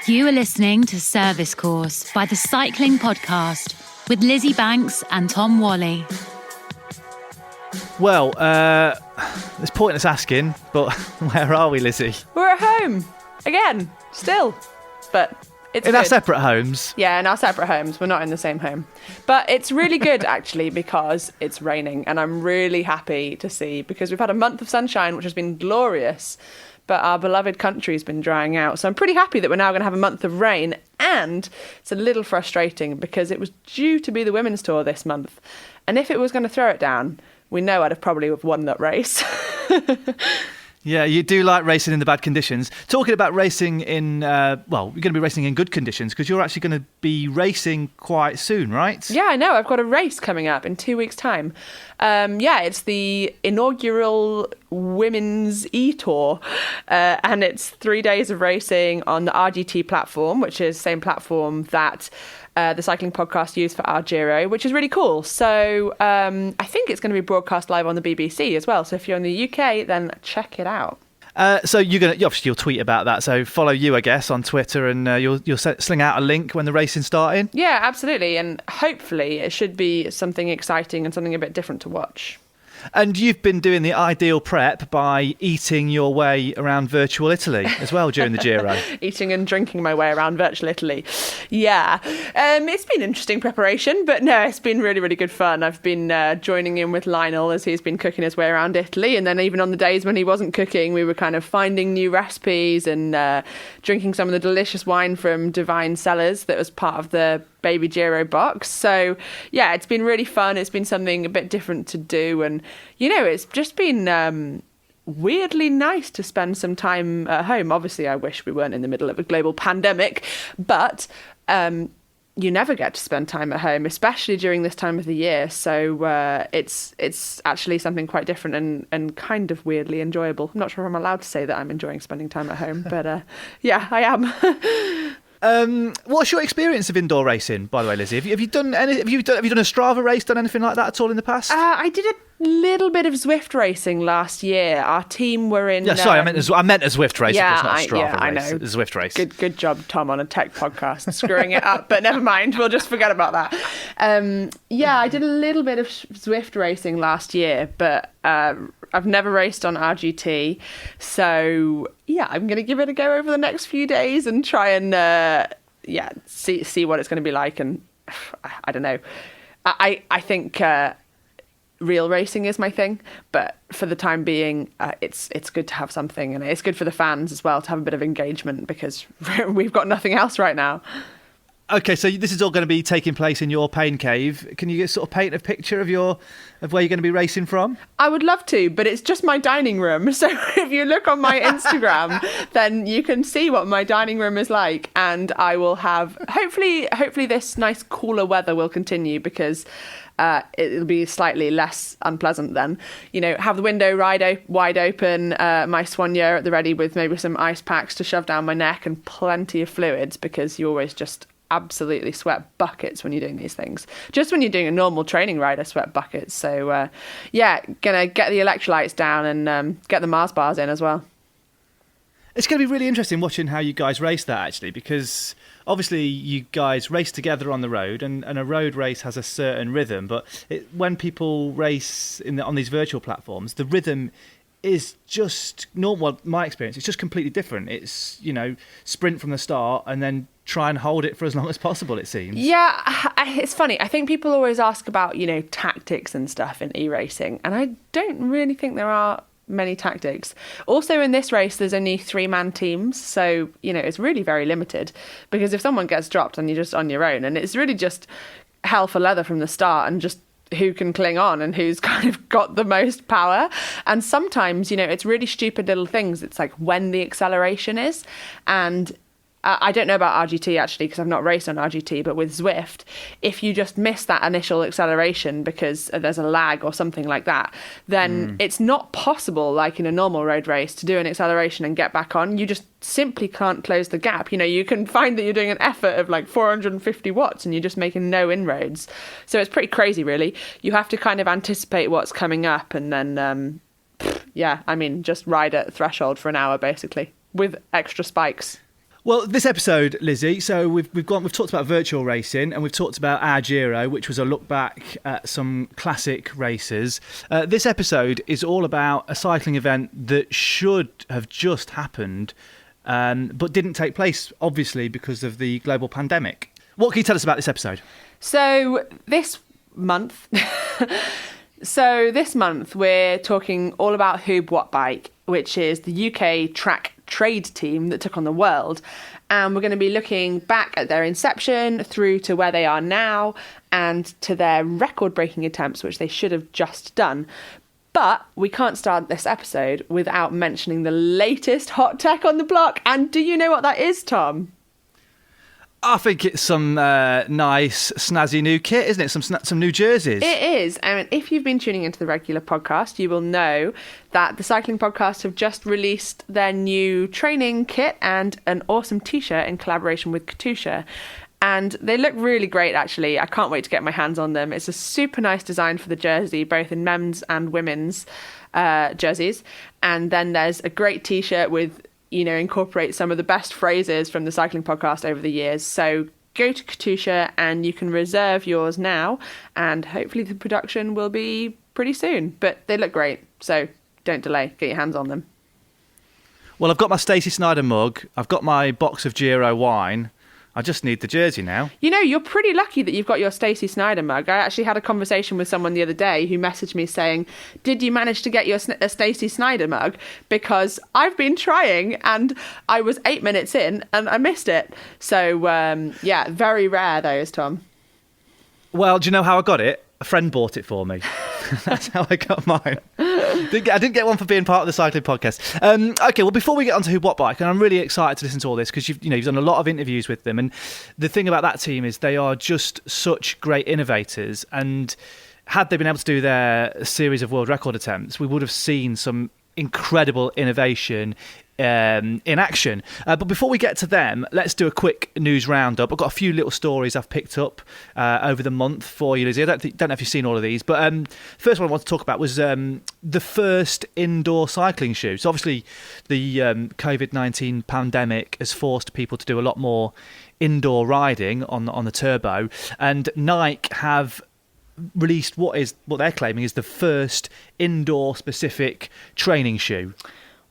You are listening to Service Course by the Cycling Podcast with Lizzy Banks and Tom Whalley. Well, it's pointless asking, but where are we, Lizzy? We're at home again, still, but it's in good. our separate homes. Yeah, in our separate homes. We're not in the same home, but it's really good actually because it's raining, and I'm really happy to see because we've had a month of sunshine, which has been glorious. But our beloved country's been drying out. So I'm pretty happy that we're now going to have a month of rain. And it's a little frustrating because it was due to be the women's tour this month. And if it was going to throw it down, we know I'd have probably won that race. Yeah, you do like racing in the bad conditions. Talking about racing in, you're going to be racing in good conditions because you're actually going to be racing quite soon, right? Yeah, I know. I've got a race coming up in 2 weeks' time. It's the inaugural Women's E-Tour, and it's 3 days of racing on the RGT platform, which is the same platform that the Cycling Podcast used for our Giro, which is really cool. So I think it's going to be broadcast live on the BBC as well. So if you're in the UK, then check it out. So you'll tweet about that. So follow you, I guess, on Twitter, and you'll sling out a link when the racing's starting. Yeah, absolutely, and hopefully it should be something exciting and something a bit different to watch. And you've been doing the ideal prep by eating your way around virtual Italy as well during the Giro. Eating and drinking my way around virtual Italy. Yeah. It's been interesting preparation, but no, it's been really, really good fun. I've been joining in with Lionel as he's been cooking his way around Italy. And then even on the days when he wasn't cooking, we were kind of finding new recipes and drinking some of the delicious wine from Divine Cellars that was part of the Baby Giro box. So yeah, it's been really fun. It's been something a bit different to do, and it's just been weirdly nice to spend some time at home. Obviously I wish we weren't in the middle of a global pandemic, but you never get to spend time at home, especially during this time of the year. So it's actually something quite different and kind of weirdly enjoyable. I'm not sure if I'm allowed to say that I'm enjoying spending time at home, but yeah, I am. What's your experience of indoor racing, by the way, Lizzy? Have you done a Strava race, done anything like that at all in the past? I did a little bit of Zwift racing last year. Our team were in... Yeah, sorry, I meant a Zwift race. Yeah, it's not a Strava race. I know. It's a Zwift race. Good job, Tom, on a tech podcast, screwing it up. But never mind, we'll just forget about that. I did a little bit of Zwift racing last year, but I've never raced on RGT. So, yeah, I'm going to give it a go over the next few days and try and, see what it's going to be like. And I don't know. I think... real racing is my thing, but for the time being, it's good to have something, and it's good for the fans as well to have a bit of engagement because we've got nothing else right now. Okay, so this is all going to be taking place in your pain cave. Can you sort of paint a picture of where you're going to be racing from? I would love to, but it's just my dining room. So if you look on my Instagram, then you can see what my dining room is like, and I will have hopefully this nice cooler weather will continue because it'll be slightly less unpleasant then. Have the window wide open, my soigneur at the ready with maybe some ice packs to shove down my neck and plenty of fluids because you always just absolutely sweat buckets when you're doing these things. Just when you're doing a normal training ride, I sweat buckets. So, gonna get the electrolytes down and get the Mars bars in as well. It's going to be really interesting watching how you guys race that, actually, because obviously you guys race together on the road, and a road race has a certain rhythm, but when people race on these virtual platforms, the rhythm is just normal. Well, my experience, it's just completely different. It's, sprint from the start and then try and hold it for as long as possible, it seems. Yeah, it's funny. I think people always ask about, tactics and stuff in e-racing, and I don't really think there are many tactics. Also in this race, there's only 3-man teams, so it's really very limited because if someone gets dropped and you're just on your own, and it's really just hell for leather from the start and just who can cling on and who's kind of got the most power. And sometimes it's really stupid little things. It's like when the acceleration is, and I don't know about RGT actually because I've not raced on RGT, but with Zwift, if you just miss that initial acceleration because there's a lag or something like that, then it's not possible, like in a normal road race, to do an acceleration and get back on. You just simply can't close the gap. You can find that you're doing an effort of like 450 watts and you're just making no inroads. So it's pretty crazy, really. You have to kind of anticipate what's coming up and then, just ride at threshold for an hour, basically, with extra spikes. Well, this episode, Lizzy, so we've talked about virtual racing and we've talked about our Giro, which was a look back at some classic races. This episode is all about a cycling event that should have just happened, but didn't take place, obviously, because of the global pandemic. What can you tell us about this episode? So this month we're talking all about Huub Wattbike, which is the UK track trade team that took on the world, and we're going to be looking back at their inception through to where they are now and to their record-breaking attempts, which they should have just done. But we can't start this episode without mentioning the latest hot tech on the block. And do you know what that is, Tom? I think it's some nice, snazzy new kit, isn't it? Some new jerseys. It is. And if you've been tuning into the regular podcast, you will know that the Cycling Podcast have just released their new training kit and an awesome T-shirt in collaboration with Katusha. And they look really great, actually. I can't wait to get my hands on them. It's a super nice design for the jersey, both in men's and women's jerseys. And then there's a great T-shirt with, incorporate some of the best phrases from the Cycling Podcast over the years. So go to Katusha and you can reserve yours now, and hopefully the production will be pretty soon. But they look great, so don't delay. Get your hands on them. Well, I've got my Stacey Snyder mug. I've got my box of Giro wine. I just need the jersey now. You're pretty lucky that you've got your Stacey Snyder mug. I actually had a conversation with someone the other day who messaged me saying, did you manage to get your Stacey Snyder mug? Because I've been trying and I was 8 minutes in and I missed it. So, very rare those, Tom. Well, do you know how I got it? A friend bought it for me. That's how I got mine. I didn't get one for being part of the Cycling Podcast. Okay, well, before we get on to Huub Wattbike, and I'm really excited to listen to all this because you've done a lot of interviews with them, and the thing about that team is they are just such great innovators, and had they been able to do their series of world record attempts, we would have seen some incredible innovation in action. But before we get to them, let's do a quick news roundup. I've got a few little stories I've picked up over the month for you, Lizzy. I don't know if you've seen all of these, but first one I want to talk about was the first indoor cycling shoe. So obviously the COVID-19 pandemic has forced people to do a lot more indoor riding on the turbo, and Nike have released what they're claiming is the first indoor specific training shoe.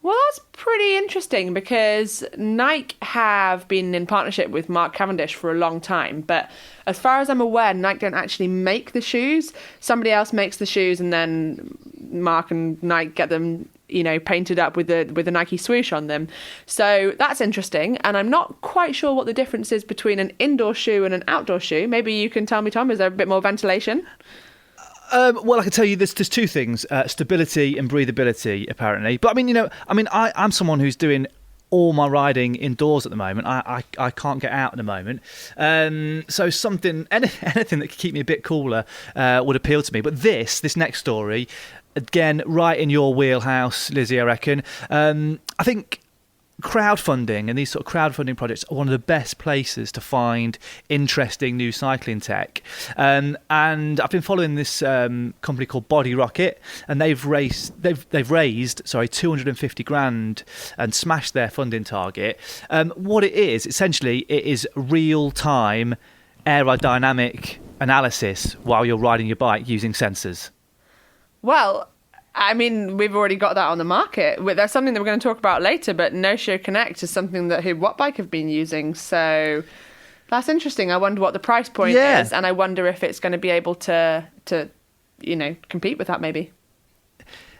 Well, that's pretty interesting because Nike have been in partnership with Mark Cavendish for a long time. But as far as I'm aware, Nike don't actually make the shoes. Somebody else makes the shoes, and then Mark and Nike get them, painted up with the Nike swoosh on them. So that's interesting. And I'm not quite sure what the difference is between an indoor shoe and an outdoor shoe. Maybe you can tell me, Tom, is there a bit more ventilation? Well, I can tell you there's two things: stability and breathability, apparently. But I'm someone who's doing all my riding indoors at the moment. I can't get out at the moment, so anything that could keep me a bit cooler would appeal to me. But this next story, again, right in your wheelhouse, Lizzy, I reckon. I think crowdfunding and these sort of crowdfunding projects are one of the best places to find interesting new cycling tech. And I've been following this company called Body Rocket, and they've raised 250 grand and smashed their funding target. What it is, essentially, it is real-time aerodynamic analysis while you're riding your bike using sensors. Well, we've already got that on the market. There's something that we're going to talk about later, but No Show Connect is something that Huub Wattbike have been using. So that's interesting. I wonder what the price point is, and I wonder if it's going to be able to compete with that maybe.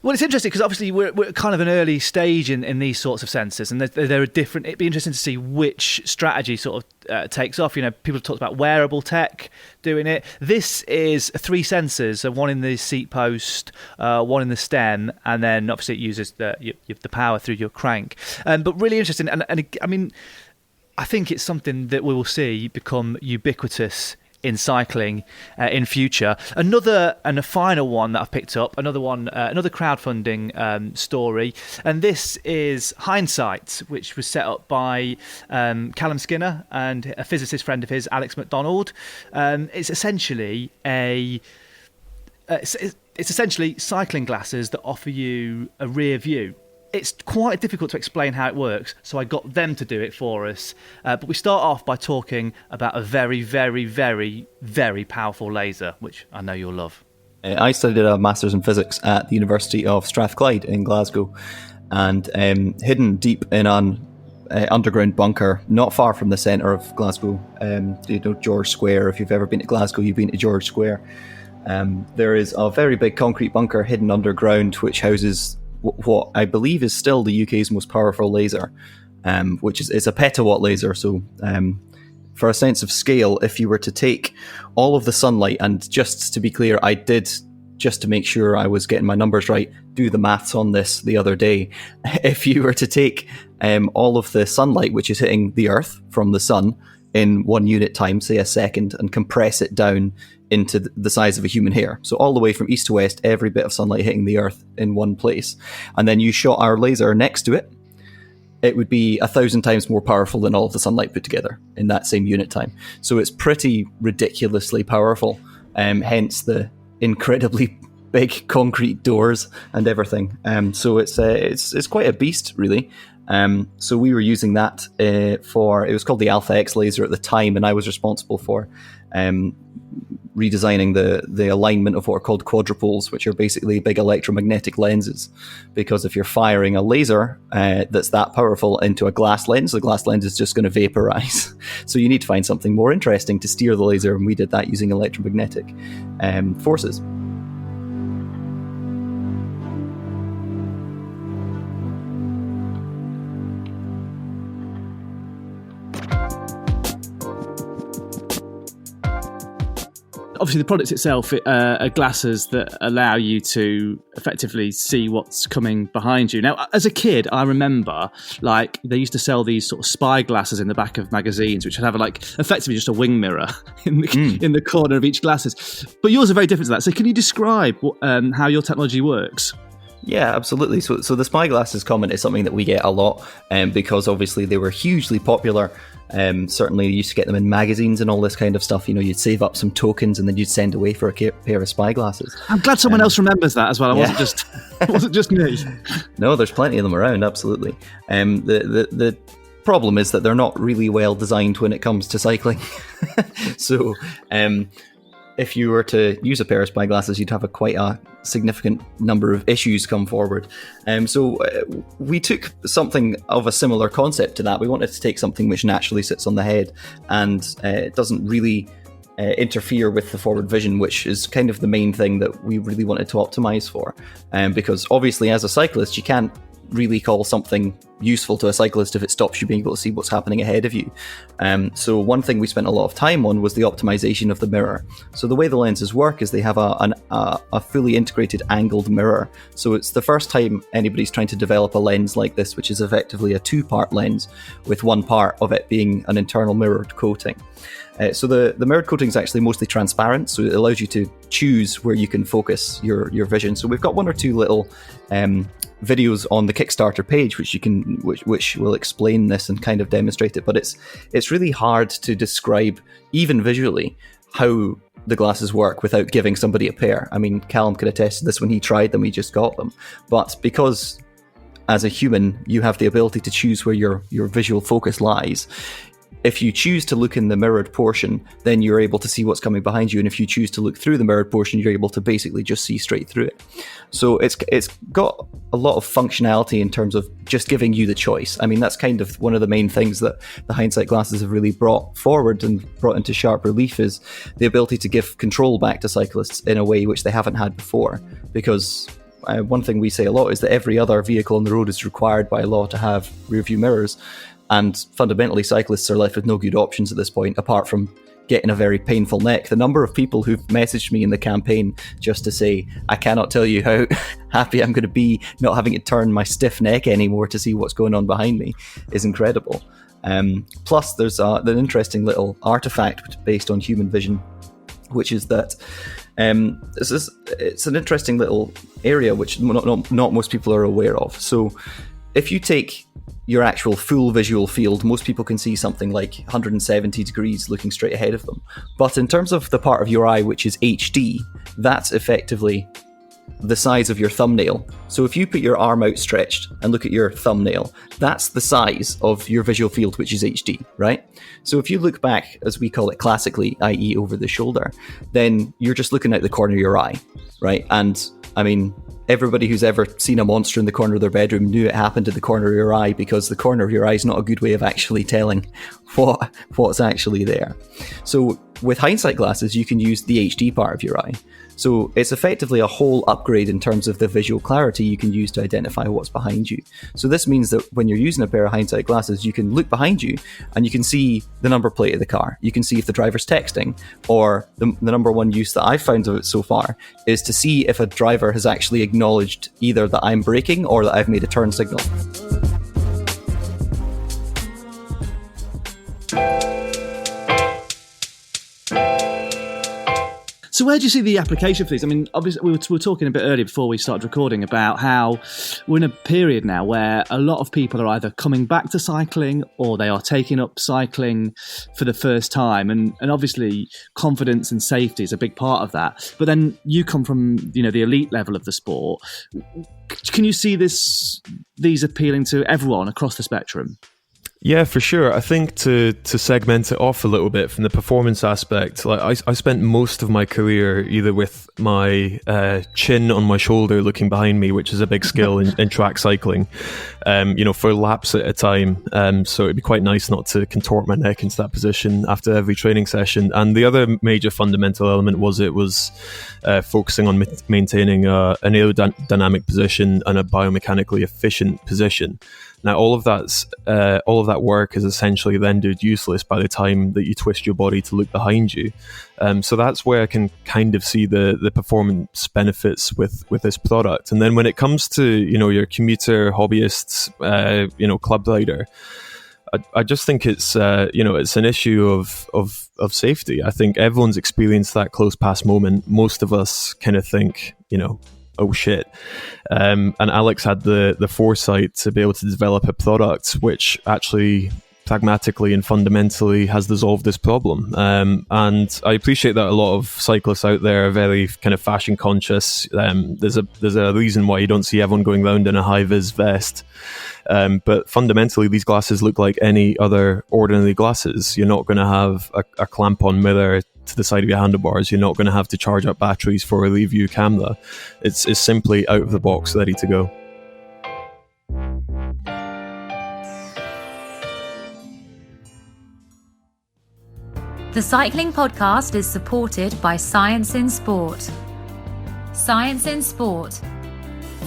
Well, it's interesting because obviously we're kind of an early stage in these sorts of sensors, and they're different. It'd be interesting to see which strategy sort of takes off. People have talked about wearable tech doing it. This is 3 sensors, so one in the seat post, one in the stem, and then obviously it uses the power through your crank. But really interesting, and I think it's something that we will see become ubiquitous in cycling in future. Another and a final one that I've picked up, another crowdfunding story, and this is Hindsight, which was set up by Callum Skinner and a physicist friend of his, Alex McDonald. It's essentially cycling glasses that offer you a rear view. it's quite difficult to explain how it works, so I got them to do it for us. But we start off by talking about a very, very, very, very powerful laser, which I know you'll love. I studied a Masters in Physics at the University of Strathclyde in Glasgow, and hidden deep in an underground bunker not far from the centre of Glasgow, George Square. If you've ever been to Glasgow, you've been to George Square. There is a very big concrete bunker hidden underground which houses what I believe is still the UK's most powerful laser, which is a petawatt laser. So for a sense of scale, if you were to take all of the sunlight, and just to be clear, I did, just to make sure I was getting my numbers right, do the maths on this the other day. If you were to take all of the sunlight which is hitting the Earth from the sun in 1 unit time, say a second, and compress it down into the size of a human hair, so all the way from east to west, every bit of sunlight hitting the Earth in one place, and then you shot our laser next to it, it would be 1,000 times more powerful than all of the sunlight put together in that same unit time. So it's pretty ridiculously powerful, hence the incredibly big concrete doors and everything. So it's quite a beast, really. So we were using that it was called the Alpha X laser at the time, and I was responsible for redesigning the alignment of what are called quadrupoles, which are basically big electromagnetic lenses. Because if you're firing a laser that's that powerful into a glass lens, the glass lens is just going to vaporize. So you need to find something more interesting to steer the laser, and we did that using electromagnetic forces. Obviously, the product itself are glasses that allow you to effectively see what's coming behind you. Now, as a kid, I remember like they used to sell these sort of spy glasses in the back of magazines, which would have like effectively just a wing mirror in the corner of each glasses. But yours are very different to that. So, can you describe how your technology works? Yeah, absolutely. So the spy glasses comment is something that we get a lot, because obviously they were hugely popular. Certainly you used to get them in magazines and all this kind of stuff. You know, you'd save up some tokens and then you'd send away for a pair of spy glasses. I'm glad someone else remembers that as well. It wasn't just me. No, there's plenty of them around, absolutely. The problem is that they're not really well designed when it comes to cycling. So if you were to use a pair of spy glasses, you'd have quite a significant number of issues come forward. So we took something of a similar concept to that. We wanted to take something which naturally sits on the head and it doesn't really interfere with the forward vision, which is kind of the main thing that we really wanted to optimize for. Because obviously as a cyclist, you can't really call something useful to a cyclist if it stops you being able to see what's happening ahead of you. So one thing we spent a lot of time on was the optimization of the mirror. So the way the lenses work is they have a fully integrated angled mirror. So it's the first time anybody's trying to develop a lens like this, which is effectively a two-part lens with one part of it being an internal mirrored coating. So the mirrored coating is actually mostly transparent, so it allows you to choose where you can focus your vision. So we've got one or two little videos on the Kickstarter page which will explain this and kind of demonstrate it. But it's really hard to describe, even visually, how the glasses work without giving somebody a pair. I mean, Callum could attest to this when he tried them, he just got them. But because as a human, you have the ability to choose where your visual focus lies. If you choose to look in the mirrored portion, then you're able to see what's coming behind you. And if you choose to look through the mirrored portion, you're able to basically just see straight through it. So it's got a lot of functionality in terms of just giving you the choice. I mean, that's kind of one of the main things that the hindsight glasses have really brought forward and brought into sharp relief, is the ability to give control back to cyclists in a way which they haven't had before. Because one thing we say a lot is that every other vehicle on the road is required by law to have rear view mirrors. And fundamentally, cyclists are left with no good options at this point, apart from getting a very painful neck. The number of people who've messaged me in the campaign just to say, I cannot tell you how happy I'm going to be not having to turn my stiff neck anymore to see what's going on behind me is incredible. Plus, there's an interesting little artifact based on human vision, which is that it's an interesting little area which not most people are aware of. So if you take your actual full visual field, most people can see something like 170 degrees looking straight ahead of them. But in terms of the part of your eye which is HD, that's effectively the size of your thumbnail. So if you put your arm outstretched and look at your thumbnail, that's the size of your visual field, which is HD, right? So if you look back, as we call it classically, i.e. over the shoulder, then you're just looking at the corner of your eye, right? And I mean, everybody who's ever seen a monster in the corner of their bedroom knew it happened in the corner of your eye, because the corner of your eye is not a good way of actually telling what's actually there. So with hindsight glasses, you can use the HD part of your eye. So it's effectively a whole upgrade in terms of the visual clarity you can use to identify what's behind you. So this means that when you're using a pair of hindsight glasses, you can look behind you and you can see the number plate of the car. You can see if the driver's texting, or the number one use that I've found of it so far is to see if a driver has actually acknowledged either that I'm braking or that I've made a turn signal. So where do you see the application for these? I mean, obviously, we were talking a bit earlier before we started recording about how we're in a period now where a lot of people are either coming back to cycling or they are taking up cycling for the first time. And obviously, confidence and safety is a big part of that. But then you come from, the elite level of the sport. Can you see these appealing to everyone across the spectrum? Yeah, for sure. I think to segment it off a little bit from the performance aspect, like I spent most of my career either with my chin on my shoulder looking behind me, which is a big skill in track cycling, for laps at a time. So it'd be quite nice not to contort my neck into that position after every training session. And the other major fundamental element was focusing on maintaining an aerodynamic position and a biomechanically efficient position. Now, all of that work is essentially rendered useless by the time that you twist your body to look behind you. So that's where I can kind of see the performance benefits with this product. And then when it comes to your commuter, hobbyists, club rider, I just think it's an issue of safety. I think everyone's experienced that close pass moment. Most of us kind of think, oh shit. And Alex had the foresight to be able to develop a product which actually pragmatically and fundamentally has dissolved this problem. And I appreciate that a lot of cyclists out there are very kind of fashion conscious. There's a reason why you don't see everyone going around in a high-vis vest. But fundamentally, these glasses look like any other ordinary glasses. You're not going to have a clamp-on mirror to the side of your handlebars. You're not going to have to charge up batteries for a review camera. It's simply out of the box, ready to go. The Cycling Podcast is supported by Science in Sport. Science in Sport.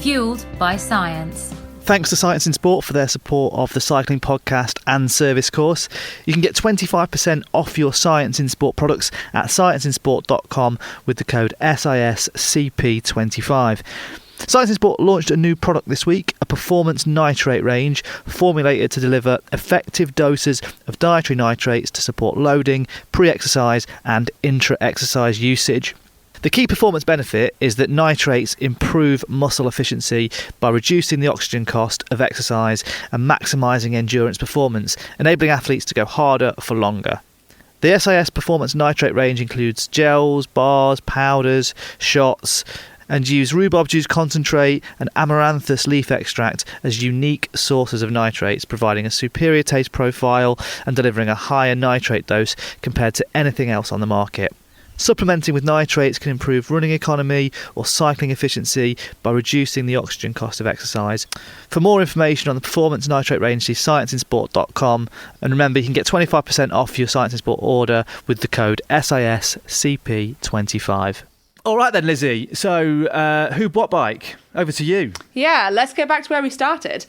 Fueled by science. Thanks to Science in Sport for their support of the Cycling Podcast and service course. You can get 25% off your Science in Sport products at scienceinsport.com with the code SISCP25. Science in Sport launched a new product this week, a performance nitrate range formulated to deliver effective doses of dietary nitrates to support loading, pre-exercise and intra-exercise usage. The key performance benefit is that nitrates improve muscle efficiency by reducing the oxygen cost of exercise and maximising endurance performance, enabling athletes to go harder for longer. The SIS Performance Nitrate range includes gels, bars, powders, shots, and use rhubarb juice concentrate and amaranthus leaf extract as unique sources of nitrates, providing a superior taste profile and delivering a higher nitrate dose compared to anything else on the market. Supplementing with nitrates can improve running economy or cycling efficiency by reducing the oxygen cost of exercise. For more information on the performance nitrate range, see scienceinsport.com, and remember you can get 25% off your Science in Sport order with the code SISCP25. All right then, Lizzy. So, Huub Wattbike, over to you. Yeah, let's go back to where we started.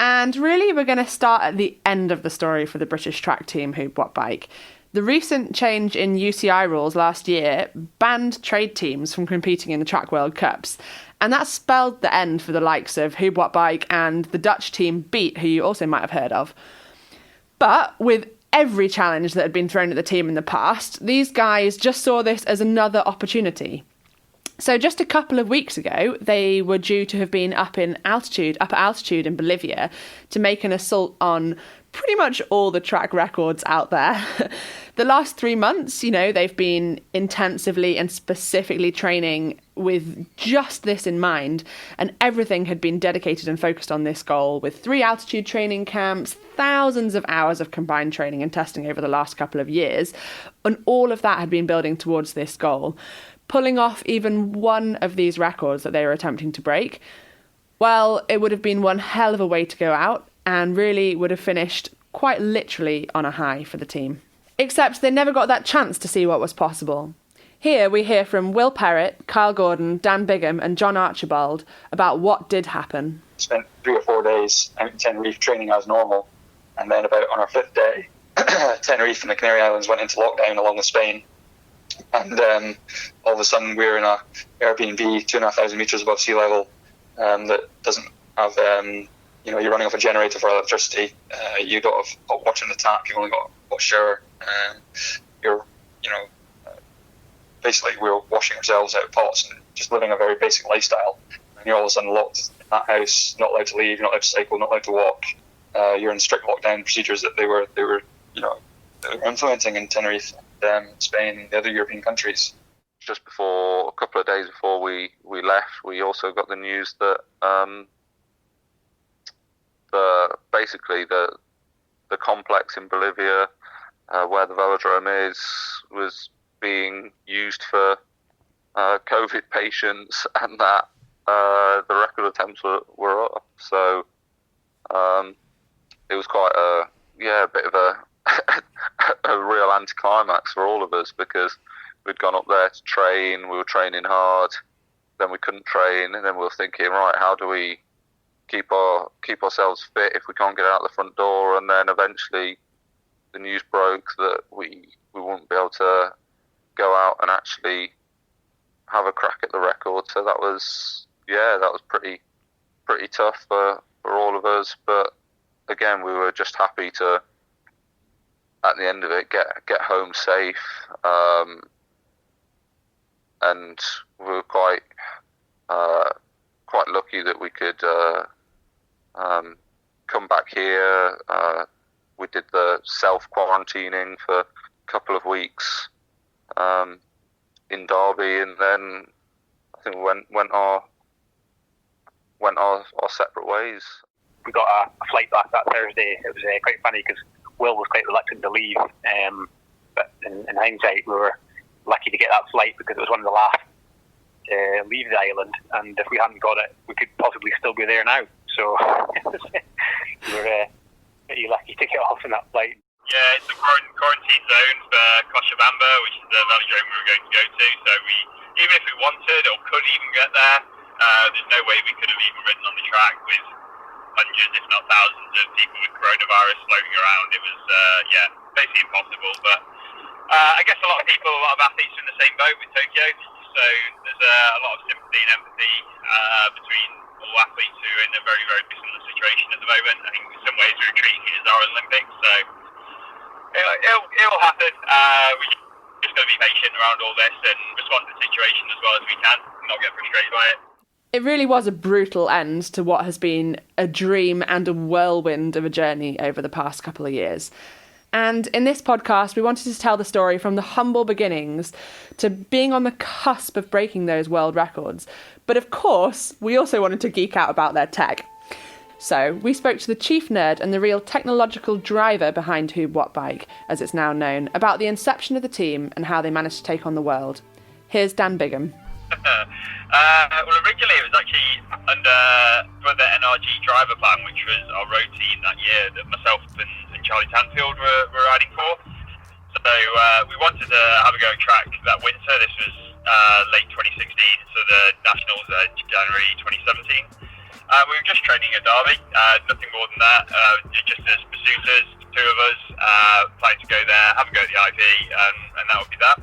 And really, we're going to start at the end of the story for the British track team, Huub Wattbike. The recent change in UCI rules last year banned trade teams from competing in the Track World Cups. And that spelled the end for the likes of Huub Wattbike and the Dutch team Beat, who you also might have heard of. But with every challenge that had been thrown at the team in the past, these guys just saw this as another opportunity. So just a couple of weeks ago, they were due to have been upper altitude in Bolivia to make an assault on pretty much all the track records out there. The last 3 months, they've been intensively and specifically training with just this in mind, and everything had been dedicated and focused on this goal, with 3 altitude training camps, thousands of hours of combined training and testing over the last couple of years, and all of that had been building towards this goal. Pulling off even one of these records that they were attempting to break, well, it would have been one hell of a way to go out, and really would have finished quite literally on a high for the team. Except they never got that chance to see what was possible. Here we hear from Will Perrett, Kyle Gordon, Dan Bigham and John Archibald about what did happen. Spent 3 or 4 days out in Tenerife training as normal, and then about on our 5th day, Tenerife and the Canary Islands went into lockdown along with Spain, and all of a sudden we were in a Airbnb 2,500 metres above sea level that doesn't have, you're running off a generator for electricity, you don't have hot water in the tap, you've only got a hot shower, basically we were washing ourselves out of pots and just living a very basic lifestyle. And you're all of a sudden locked in that house, not allowed to leave, not allowed to cycle, not allowed to walk. You're in strict lockdown procedures that they were implementing in Tenerife, Spain, and the other European countries. Just before, a couple of days before we left, we also got the news that the complex in Bolivia, where the velodrome is, was being used for COVID patients, and that the record attempts were up. So it was quite a bit of a real anticlimax for all of us, because we'd gone up there to train, we were training hard, then we couldn't train, and then we were thinking, right, how do we keep ourselves fit if we can't get out the front door? And then eventually the news broke that we wouldn't be able to go out and actually have a crack at the record. So that was pretty tough for all of us. But again, we were just happy to, at the end of it, get home safe. And we were quite lucky that we could come back here. We did the self-quarantining for a couple of weeks in Derby, and then I think we went our separate ways. We got a flight back that Thursday. It was quite funny because Will was quite reluctant to leave, but in hindsight, we were lucky to get that flight because it was one of the last leave the island, and if we hadn't got it, we could possibly still be there now. So we were pretty lucky to get off in that flight. Yeah, it's a quarantine zone for Cochabamba, which is the velodrome we were going to go to. So even if we wanted or could even get there, there's no way we could have even ridden on the track with hundreds, if not thousands, of people with coronavirus floating around. It was, basically impossible. But I guess a lot of athletes are in the same boat with Tokyo. So there's a lot of sympathy and empathy between all athletes who are in a very, very similar situation at the moment. I think in some ways we're treating it as our Olympics. So it'll happen. We're just going to be patient around all this and respond to the situation as well as we can, not get frustrated by it. It really was a brutal end to what has been a dream and a whirlwind of a journey over the past couple of years. And in this podcast, we wanted to tell the story from the humble beginnings to being on the cusp of breaking those world records. But of course, we also wanted to geek out about their tech. So we spoke to the chief nerd and the real technological driver behind Huub Wattbike, as it's now known, about the inception of the team and how they managed to take on the world. Here's Dan Bigham. Well, originally it was actually for the NRG driver plan, which was our road team that year that myself and Charlie Tanfield were riding for. So we wanted to have a go at track that winter. This was late 2016, so the Nationals January 2017. We were just training at Derby, nothing more than that, just as pursuiters, 2 of us, planning to go there, have a go at the IV, and that would be that.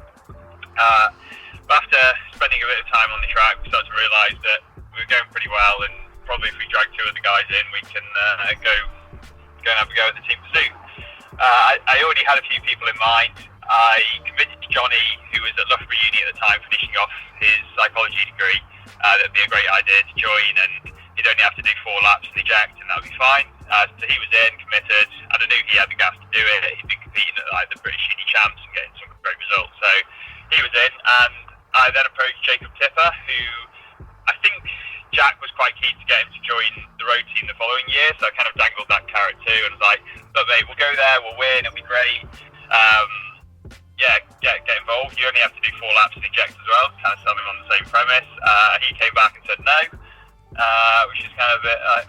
But after spending a bit of time on the track, we started to realise that we were going pretty well, and probably if we drag 2 of the guys in, we can go and have a go at the team pursuit. I already had a few people in mind. I convinced Johnny, who was at Loughborough Uni at the time, finishing off his psychology degree, that it'd be a great idea to join, and he'd only have to do 4 laps and eject, and that would be fine. So he was in, committed, and I knew he had the gas to do it. He'd been competing at like the British Uni Champs and getting some great results. So he was in, and I then approached Jacob Tipper, who I think Jack was quite keen to get him to join the road team the following year. So I kind of dangled that carrot too, and was like, look mate, we'll go there, we'll win, it'll be great. Get involved. You only have to do 4 laps and eject as well, kind of selling on the same premise. He came back and said no, which is kind of a bit like,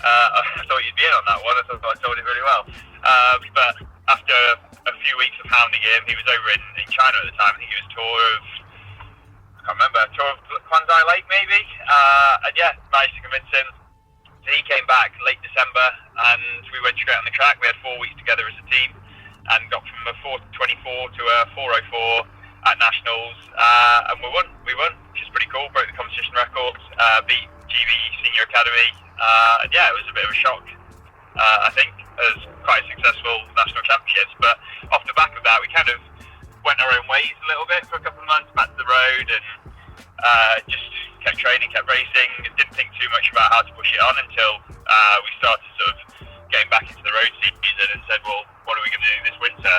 I thought you'd be in on that one. I thought I told it really well. But after a few weeks of hounding him, he was over in China at the time. I think he was tour of Kwanzai Lake maybe. And yeah, managed to convince him. So he came back late December and we went straight on the track. We had 4 weeks together as a team and got from a 4:24 to a 4:04 at Nationals. And we won, which is pretty cool. Broke the competition records, beat GB Senior Academy. And yeah, it was a bit of a shock, I think, as quite a successful national championships. But off the back of that, we kind of went our own ways a little bit for a couple of months, back to the road, and just kept training, kept racing, and didn't think too much about how to push it on until we started sort of getting back into the road season and said, well, what are we going to do this winter?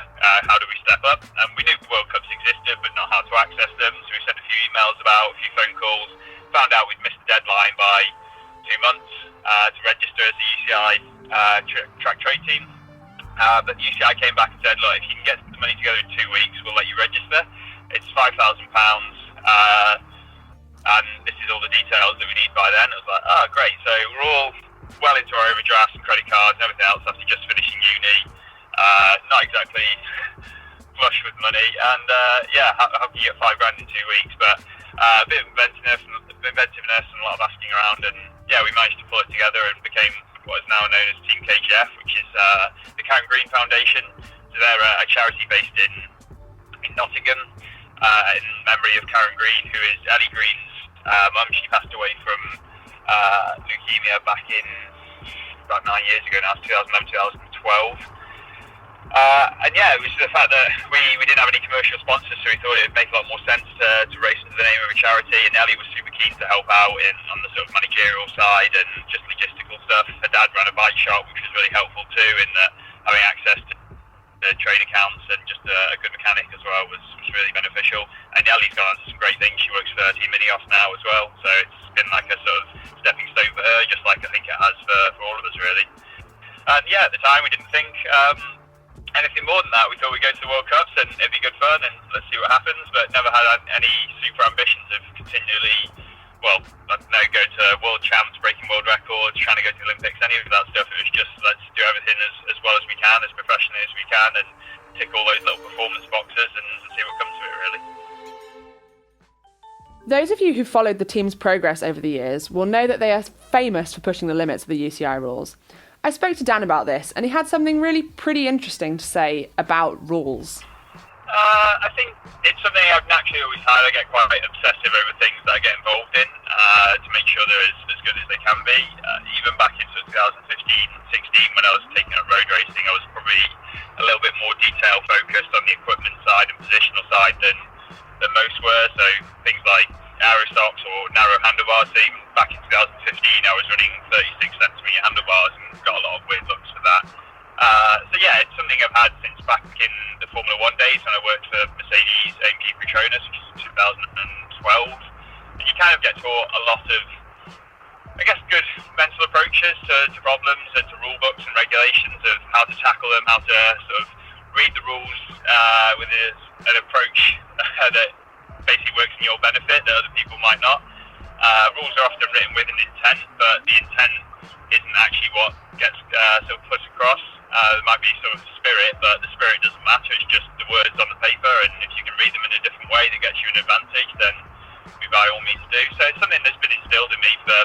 How do we step up? And we knew the World Cups existed, but not how to access them. So we sent a few emails about, a few phone calls, found out we'd missed the deadline by 2 months to register as the UCI track trade team. But the UCI came back and said, look, if you can get the money together in 2 weeks, we'll let you register. It's £5,000, and this is all the details that we need by then. I was like, oh, great. So we're all well into our overdrafts and credit cards and everything else after just finishing uni. Not exactly flush with money. And how can you get £5,000 in 2 weeks? But a bit of inventiveness and a lot of asking around. And yeah, we managed to pull it together and became what is now known as Team KGF, which is the Karen Green Foundation. So they're a charity based in Nottingham in memory of Karen Green, who is Ellie Green's mum. She passed away from leukemia back in about 9 years ago now, 2011, 2012. And yeah, it was the fact that we didn't have any commercial sponsors, so we thought it would make a lot more sense to race under the name of a charity, and Ellie was super keen to help out on the sort of managerial side and just logistical stuff. Her dad ran a bike shop, which was really helpful too, in that having access to the trade accounts and just a good mechanic as well was really beneficial. And Ellie's gone on to some great things. She works for Team Minios now as well, so it's been like a sort of stepping stone for her, just like I think it has for all of us really. And yeah, at the time we didn't think anything more than that. We thought we'd go to the World Cups and it'd be good fun and let's see what happens, but never had any super ambitions of continually, well, I don't know, go to world champs, breaking world records, trying to go to the Olympics, any of that stuff. It was just, let's do everything as well as we can, as professionally as we can, and tick all those little performance boxes and see what comes of it, really. Those of you who followed the team's progress over the years will know that they are famous for pushing the limits of the UCI rules. I spoke to Dan about this, and he had something really pretty interesting to say about rules. I think it's something I've naturally always had. I get quite obsessive over things that I get involved in to make sure they're as good as they can be. Even back in 2015-16, when I was taking up road racing, I was probably a little bit more detail focused on the equipment side and positional side than most were. So things like aerostocks or narrow handlebars. So even back in 2015, I was running 36cm handlebars and got a lot of weird looks for that. So yeah, it's something I've had since back in the Formula 1 days when I worked for Mercedes AMG Petronas, which is 2012. And you kind of get taught a lot of, I guess, good mental approaches to problems and to rule books and regulations of how to tackle them, how to sort of read the rules with an approach that basically works in your benefit that other people might not. Rules are often written with an intent, but the intent isn't actually what gets sort of put across. There might be sort of spirit, but the spirit doesn't matter. It's just the words on the paper, and if you can read them in a different way that gets you an advantage, then we by all means do. So it's something that's been instilled in me for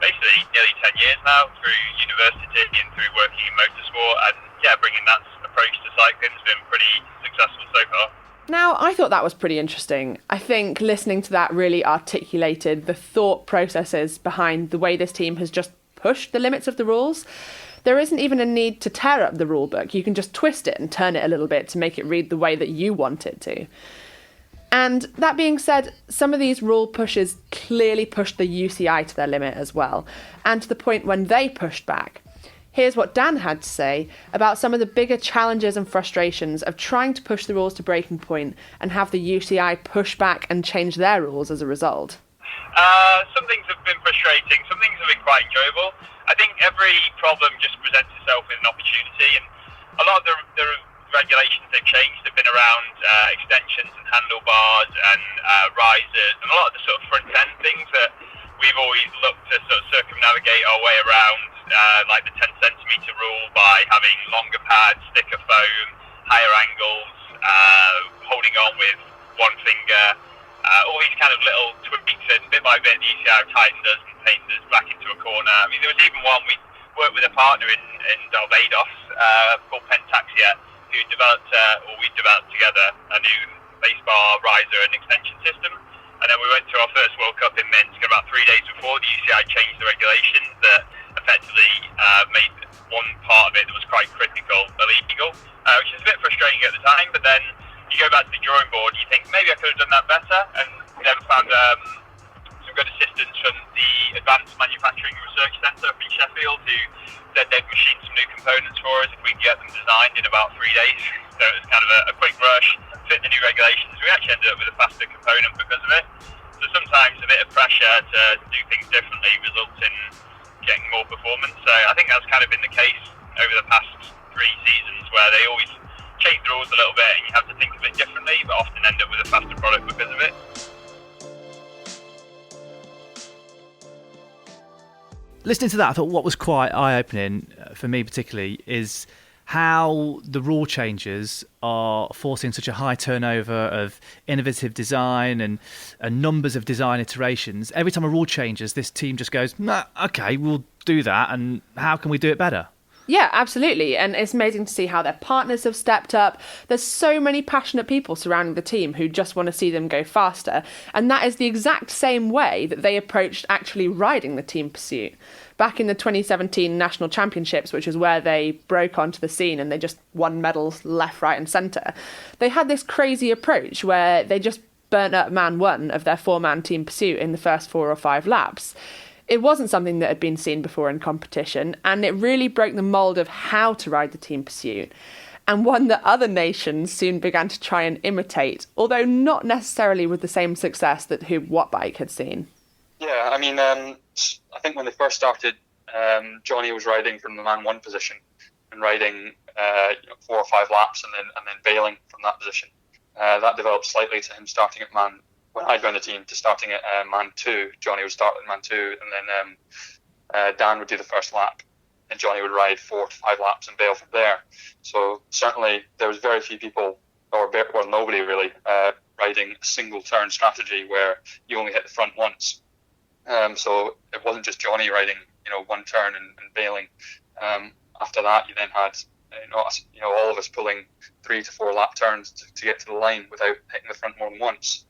basically nearly 10 years now, through university and through working in motorsport, and yeah, bringing that approach to cycling has been pretty successful so far. Now, I thought that was pretty interesting. I think listening to that really articulated the thought processes behind the way this team has just pushed the limits of the rules. There isn't even a need to tear up the rule book. You can just twist it and turn it a little bit to make it read the way that you want it to. And that being said, some of these rule pushes clearly pushed the UCI to their limit as well, and to the point when they pushed back. Here's what Dan had to say about some of the bigger challenges and frustrations of trying to push the rules to breaking point and have the UCI push back and change their rules as a result. Some things have been frustrating, some things have been quite enjoyable. I think every problem just presents itself with an opportunity, and a lot of the regulations they've changed have been around extensions and handlebars and risers and a lot of the sort of front end things that we've always looked to sort of circumnavigate our way around, like the 10 centimetre rule by having longer pads, thicker foam, higher angles, holding on with one finger, all these kind of little tweaks, and bit by bit the UCI have tightened us and painted us back into a corner. I mean, there was even one, we worked with a partner in Derbados called Pentaxia, who developed, or we developed together, a new base bar, riser and extension system. And then we went to our first World Cup in Minsk about 3 days before the UCI changed the regulations that effectively made one part of it that was quite critical illegal, which is a bit frustrating at the time. But then you go back to the drawing board and you think, maybe I could have done that better. And then found some good assistance from the Advanced Manufacturing Research Centre up in Sheffield, who said they'd machined some new components for us if we could get them designed in about 3 days. So it was kind of a quick rush, fit the new regulations. We actually ended up with a faster component because of it. So sometimes a bit of pressure to do things differently results in getting more performance. So I think that's kind of been the case over the past 3 seasons, where they always change the rules a little bit and you have to think of it differently, but often end up with a faster product because of it. Listening to that, I thought what was quite eye-opening for me particularly is how the rule changes are forcing such a high turnover of innovative design and numbers of design iterations. Every time a rule changes, this team just goes, nah, okay, we'll do that, and how can we do it better? Yeah, absolutely. And it's amazing to see how their partners have stepped up. There's so many passionate people surrounding the team who just want to see them go faster. And that is the exact same way that they approached actually riding the team pursuit. Back in the 2017 National Championships, which is where they broke onto the scene and they just won medals left, right and centre, they had this crazy approach where they just burnt up man one of their 4-man team pursuit in the first 4 or 5 laps. It wasn't something that had been seen before in competition, and it really broke the mould of how to ride the team pursuit, and one that other nations soon began to try and imitate, although not necessarily with the same success that Huub Wattbike had seen. Yeah, I mean, I think when they first started, Johnny was riding from the man 1 position and riding 4 or 5 laps and then bailing from that position. That developed slightly to him starting at man. When I joined the team, to starting at man 2, Johnny would start at man 2, and then Dan would do the first lap, and Johnny would ride 4 to 5 laps and bail from there. So certainly there was very few people, or nobody really, riding a single turn strategy where you only hit the front once. So it wasn't just Johnny riding, one turn and bailing. After that, you then had all of us pulling 3 to 4 lap turns to get to the line without hitting the front more than once.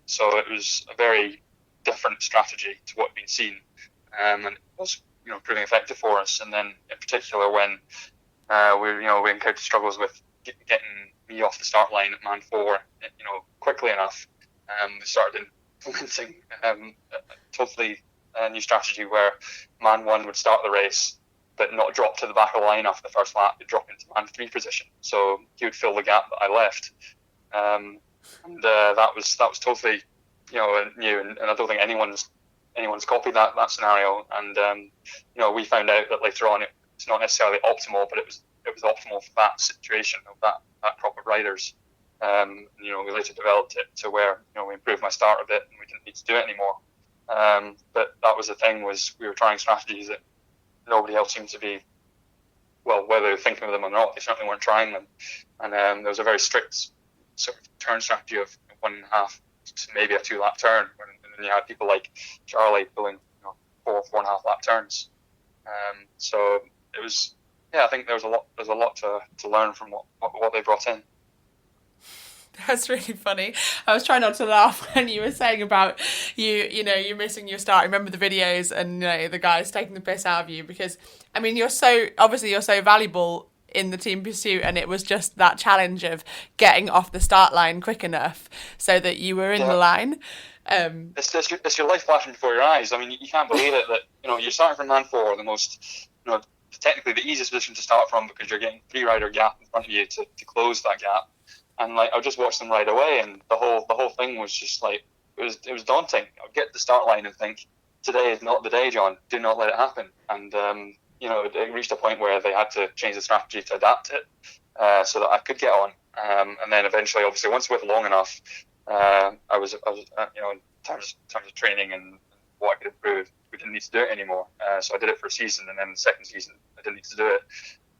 So it was a very different strategy to what had been seen, and it was proving effective for us. And then in particular when we encountered struggles with getting me off the start line at man 4 quickly enough, we started implementing a totally new strategy where man 1 would start the race but not drop to the back of the line after the first lap. He'd drop into man 3 position, so he would fill the gap that I left. And that was totally, new, and I don't think anyone's copied that scenario. And we found out that later on it's not necessarily optimal, but it was optimal for that situation of that crop of riders. We later developed it to where we improved my start a bit, and we didn't need to do it anymore. But that was the thing, was we were trying strategies that nobody else seemed to be. Well, whether they were thinking of them or not, they certainly weren't trying them. And there was a very strict sort of turn strategy of 1.5 to maybe a 2 lap turn, and then you had people like Charlie pulling 4.5 lap turns. So it was, I think there was a lot to learn from what they brought in. That's really funny. I was trying not to laugh when you were saying about you're missing your start. I remember the videos and the guys taking the piss out of you, because I mean you're so valuable in the team pursuit, and it was just that challenge of getting off the start line quick enough so that you were in the line. It's your life flashing before your eyes. I mean, you can't believe it that you're starting from man 4, the most technically the easiest position to start from, because you're getting 3 rider gap in front of you to close that gap. And like, I just watched them ride away, and the whole thing was just like, it was daunting. I'd get to the start line and think, today is not the day, John. Do not let it happen. And it reached a point where they had to change the strategy to adapt it so that I could get on. And then eventually, obviously, once we went long enough, I was in terms of training and what I could improve, we didn't need to do it anymore. So I did it for a season, and then the second season I didn't need to do it.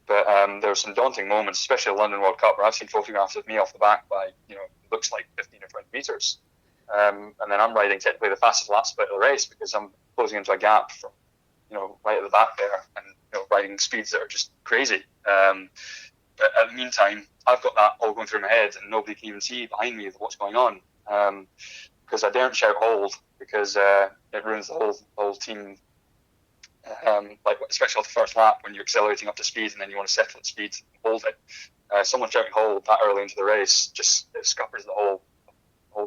But there were some daunting moments, especially the London World Cup, where I've seen photographs of me off the back by looks like 15 or 20 meters, and then I'm riding technically the fastest lap split of the race because I'm closing into a gap from right at the back there, and riding speeds that are just crazy. But at the meantime, I've got that all going through my head, and nobody can even see behind me what's going on, because I daren't shout hold, because it ruins the whole team. Like especially off the first lap when you're accelerating up to speed and then you want to settle at speed and hold it. Someone shouting hold that early into the race it scuppers the whole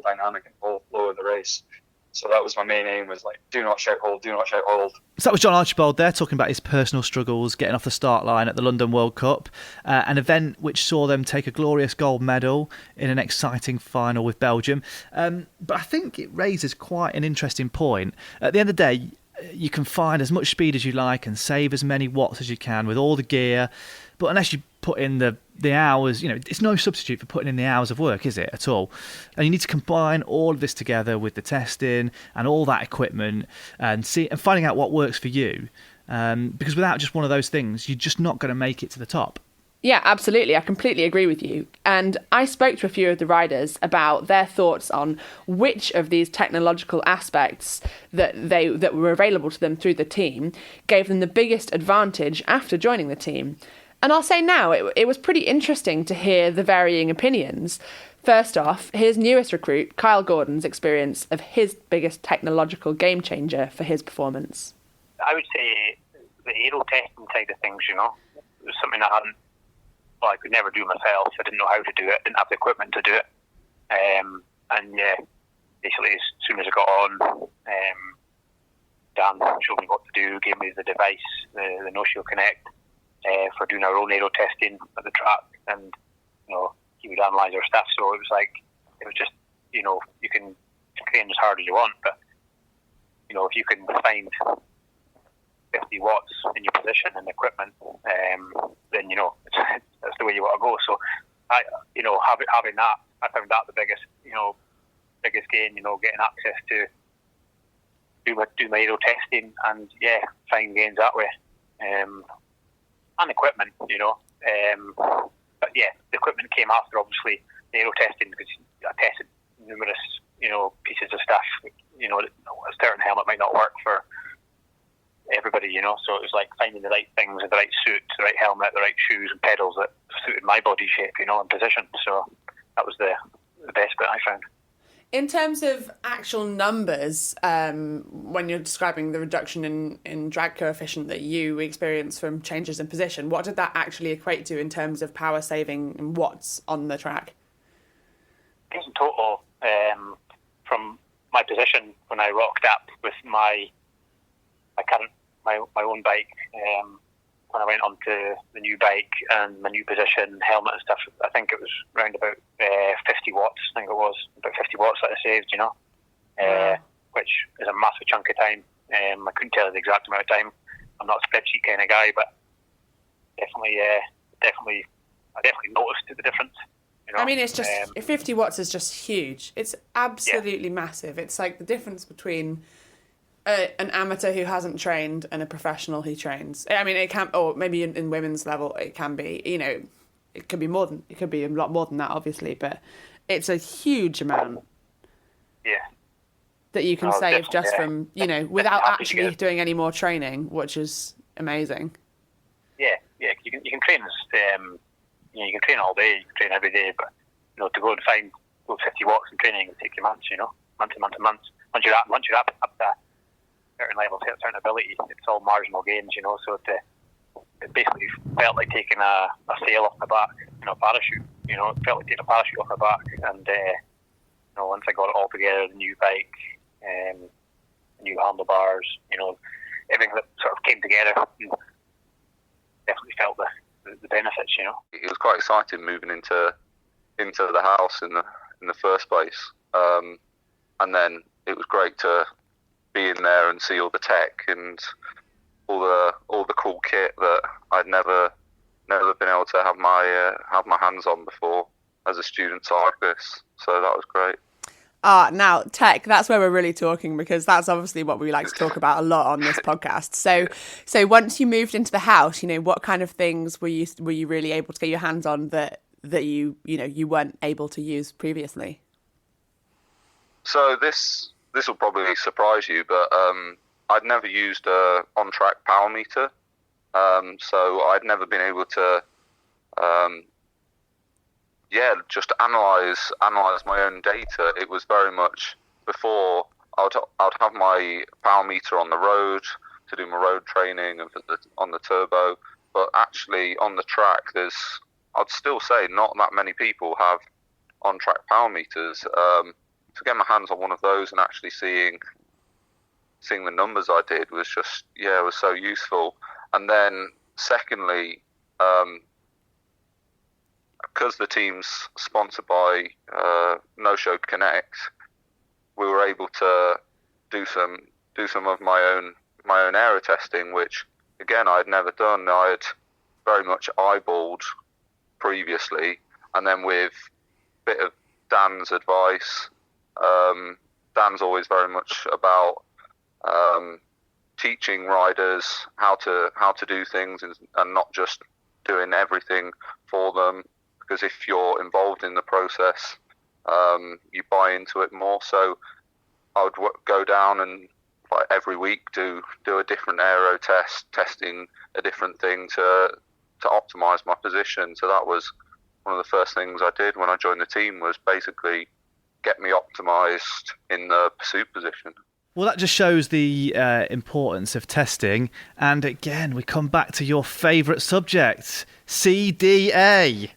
dynamic and whole flow of the race. So that was my main aim, was like, do not shout hold, do not shout hold. So that was John Archibald there talking about his personal struggles getting off the start line at the London World Cup, an event which saw them take a glorious gold medal in an exciting final with Belgium. But I think it raises quite an interesting point. At the end of the day, you can find as much speed as you like and save as many watts as you can with all the gear, but unless you put in the hours, it's no substitute for putting in the hours of work, is it, at all? And you need to combine all of this together with the testing and all that equipment and finding out what works for you, because without just one of those things, you're just not going to make it to the top. Yeah, absolutely. I completely agree with you. And I spoke to a few of the riders about their thoughts on which of these technological aspects that were available to them through the team gave them the biggest advantage after joining the team. And I'll say now, it was pretty interesting to hear the varying opinions. First off, his newest recruit, Kyle Gordon's experience of his biggest technological game changer for his performance. I would say the aero testing side of things, it was something I could never do myself. I didn't know how to do it, didn't have the equipment to do it. Basically as soon as I got on, Dan showed me what to do, gave me the device, the No-Shield Connect, for doing our own aero testing at the track, and he would analyse our stuff. So it was just you can train as hard as you want, but if you can find 50 watts in your position and equipment, then that's the way you want to go. So having that, I found that the biggest gain, getting access to do my aero testing and find gains that way, and equipment, but the equipment came after, obviously, the aero testing, because I tested numerous pieces of stuff. A certain helmet might not work for everybody, so it was like finding the right things, the right suit, the right helmet, the right shoes and pedals that suited my body shape, and position. So that was the best bit I found. In terms of actual numbers, when you're describing the reduction in drag coefficient that you experience from changes in position, what did that actually equate to in terms of power saving and watts on the track? I think in total, from my position when I rocked up with my own bike, when I went onto the new bike and my new position, helmet and stuff, I think it was around about 50 watts. I think it was about 50 watts that I saved, which is a massive chunk of time. I couldn't tell you the exact amount of time. I'm not a spreadsheet kind of guy, but I definitely noticed the difference. I mean, it's just 50 watts is just huge. It's absolutely massive. It's like the difference between an amateur who hasn't trained and a professional who trains. I mean, it can, or maybe in women's level, it can be, it could be a lot more than that, obviously, but it's a huge amount. Yeah. That you can save just from, without actually doing any more training, which is amazing. Yeah. You can train you can train all day, you can train every day, but, to go and find 50 watts in training will take you months, months and months and months. Once you're up that certain level, certain ability, it's all marginal gains, so to it basically felt like taking a sail off my back, parachute. It felt like taking a parachute off my back. And once I got it all together, the new bike, new handlebars, everything that sort of came together, definitely felt the benefits. It was quite exciting moving into the house in the first place, and then it was great to be in there and see all the tech and all the cool kit that I'd never been able to have my hands on before as a student cyclist. So that was great. Now, tech, that's where we're really talking, because that's obviously what we like to talk about a lot on this podcast. So once you moved into the house, what kind of things were you really able to get your hands on that you weren't able to use previously? So this will probably surprise you, but I'd never used a on-track power meter, so I'd never been able to just analyze my own data. It was very much before I'd have my power meter on the road to do my road training and on the turbo, but actually on the track I'd still say not that many people have on-track power meters. To get my hands on one of those and actually seeing the numbers I did was just, it was so useful. And then secondly, because the team's sponsored by No Show Connect, we were able to do some of my own aero testing, which again I'd never done. I'd very much eyeballed previously, and then with a bit of Dan's advice, Dan's always very much about teaching riders how to do things and not just doing everything for them, because if you're involved in the process, you buy into it more. So I would go down and every week do a different aero testing a different thing to optimize my position. So that was one of the first things I did when I joined the team, was basically get me optimized in the pursuit position. Well, that just shows the importance of testing. And again, we come back to your favourite subject, CDA.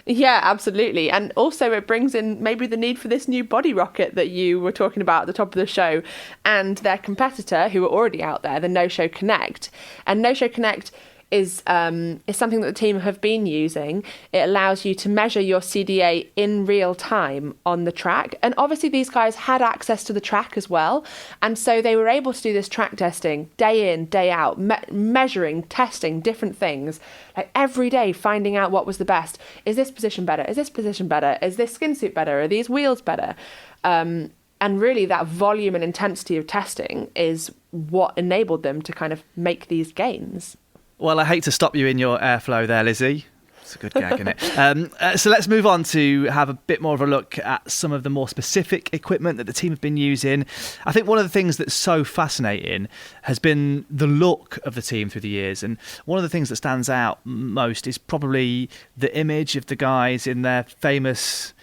Yeah, absolutely. And also it brings in maybe the need for this new body rocket that you were talking about at the top of the show, and their competitor who are already out there, the No Show Connect. And No Show Connect is something that the team have been using. It allows you to measure your CDA in real time on the track. And obviously these guys had access to the track as well. And so they were able to do this track testing day in, day out, measuring, testing different things, like every day, finding out what was the best. Is this position better? Is this position better? Is this skin suit better? Are these wheels better? And really that volume and intensity of testing is what enabled them to kind of make these gains. Well, I hate to stop you in your airflow there, Lizzy. It's a good gag, isn't it? So let's move on to have a bit more of a look at some of the more specific equipment that the team have been using. I think one of the things that's so fascinating has been the look of the team through the years. And one of the things that stands out most is probably the image of the guys in their famous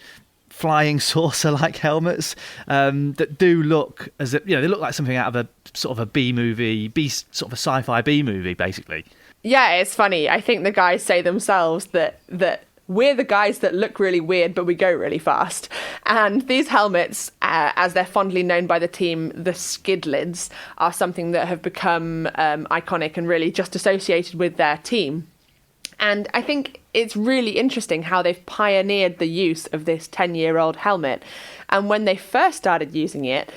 flying saucer-like helmets that do look as if, they look like something out of a sort of a B movie, sort of a sci-fi B movie, basically. Yeah, it's funny. I think the guys say themselves that we're the guys that look really weird, but we go really fast. And these helmets, as they're fondly known by the team, the skid lids, are something that have become iconic and really just associated with their team. And I think it's really interesting how they've pioneered the use of this 10-year-old helmet. And when they first started using it,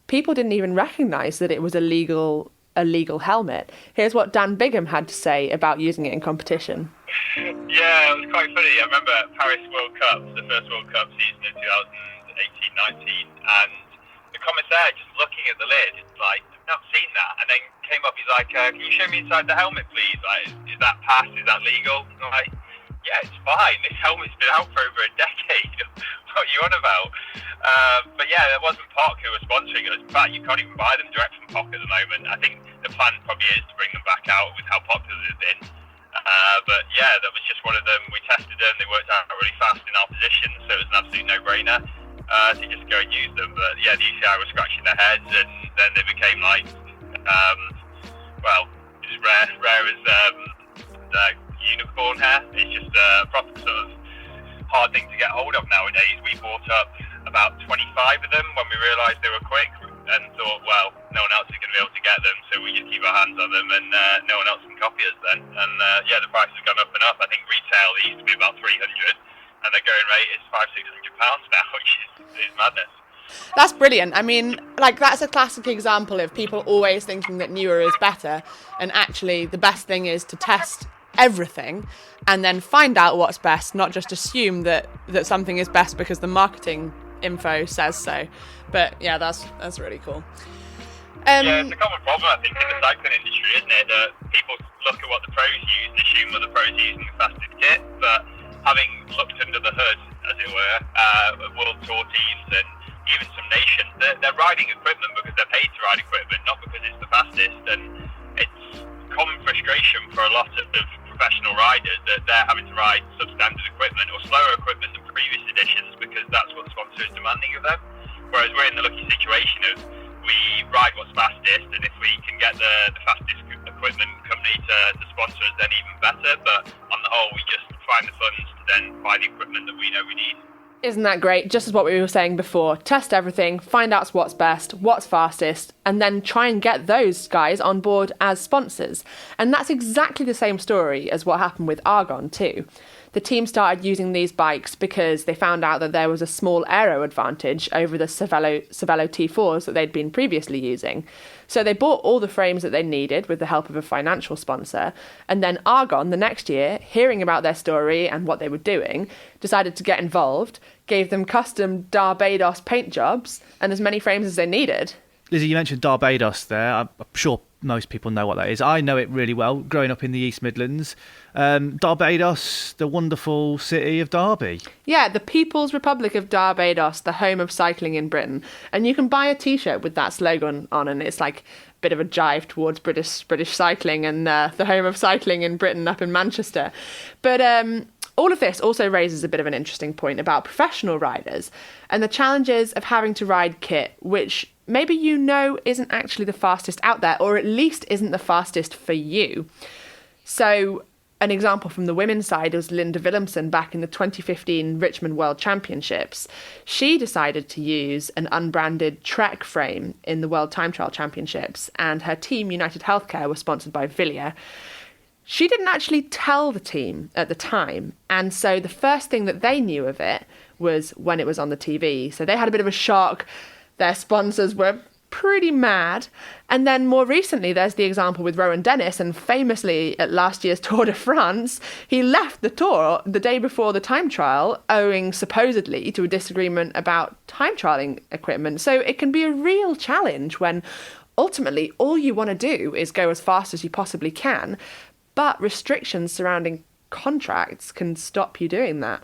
people didn't even recognise that it was a legal helmet. Here's what Dan Bigham had to say about using it in competition. Yeah, it was quite funny. I remember Paris World Cup, the first World Cup season in 2018-19, and the commissaire just looking at the lid, like, I've not seen that, and then came up, he's like, can you show me inside the helmet, please? Like, is that passed? Is that legal? And I'm like, yeah, it's fine. This helmet's been out for over a decade. What are you on about? But yeah, there wasn't POC who were sponsoring us. In fact, you can't even buy them direct from POC at the moment. I think the plan probably is to bring them back out with how popular they've been. But yeah, that was just one of them. We tested them. They worked out really fast in our position, so it was an absolute no-brainer to just go and use them. But yeah, the ECI were scratching their heads, and then they became like, as rare as we just keep our hands on them, and no one else can copy us then. And the price has gone up and up. I think retail they used to be about 300, and the going rate is £500-600 now, which is madness. That's brilliant. I mean, like, that's a classic example of people always thinking that newer is better, and actually the best thing is to test everything and then find out what's best, not just assume that something is best because the marketing info says so. But yeah, that's really cool. Yeah, it's a common problem, I think, in the cycling industry, isn't it? That people look at what the pros use and assume what the pros are using the fastest kit, but having looked under the hood, as it were, World Tour teams and even some nations, they're riding equipment because they're paid to ride equipment, not because it's the fastest. And it's common frustration for a lot of professional riders that they're having to ride substandard equipment or slower equipment than previous editions because that's what the sponsor is demanding of them. Whereas we're in the lucky situation of we ride what's fastest, and if we can get the fastest equipment company to sponsor us, then even better. But on the whole, we just find the funds to then buy the equipment that we know we need. Isn't that great? Just as what we were saying before, test everything, find out what's best, what's fastest, and then try and get those guys on board as sponsors. And that's exactly the same story as what happened with Argon too. The team started using these bikes because they found out that there was a small aero advantage over the Cervelo T4s that they'd been previously using. So they bought all the frames that they needed with the help of a financial sponsor, and then Argon, the next year, hearing about their story and what they were doing, decided to get involved, gave them custom Derbados paint jobs, and as many frames as they needed. Lizzy, you mentioned Derbados there. I'm sure most people know what that is. I know it really well, growing up in the East Midlands. Derbados, the wonderful city of Derby. Yeah, the People's Republic of Derbados, the home of cycling in Britain. And you can buy a T-shirt with that slogan on, and it's like a bit of a jive towards British cycling and the home of cycling in Britain up in Manchester. But all of this also raises a bit of an interesting point about professional riders and the challenges of having to ride kit, which maybe you know isn't actually the fastest out there, or at least isn't the fastest for you. So an example from the women's side was Linda Willemsen back in the 2015 Richmond World Championships. She decided to use an unbranded Trek frame in the World Time Trial Championships, and her team, United Healthcare, was sponsored by Whalley. She didn't actually tell the team at the time, and so the first thing that they knew of it was when it was on the TV. So they had a bit of a shock. Their sponsors were pretty mad. And then more recently, there's the example with Rowan Dennis, and famously at last year's Tour de France, he left the Tour the day before the time trial, owing supposedly to a disagreement about time trialing equipment. So it can be a real challenge when ultimately all you want to do is go as fast as you possibly can, but restrictions surrounding contracts can stop you doing that.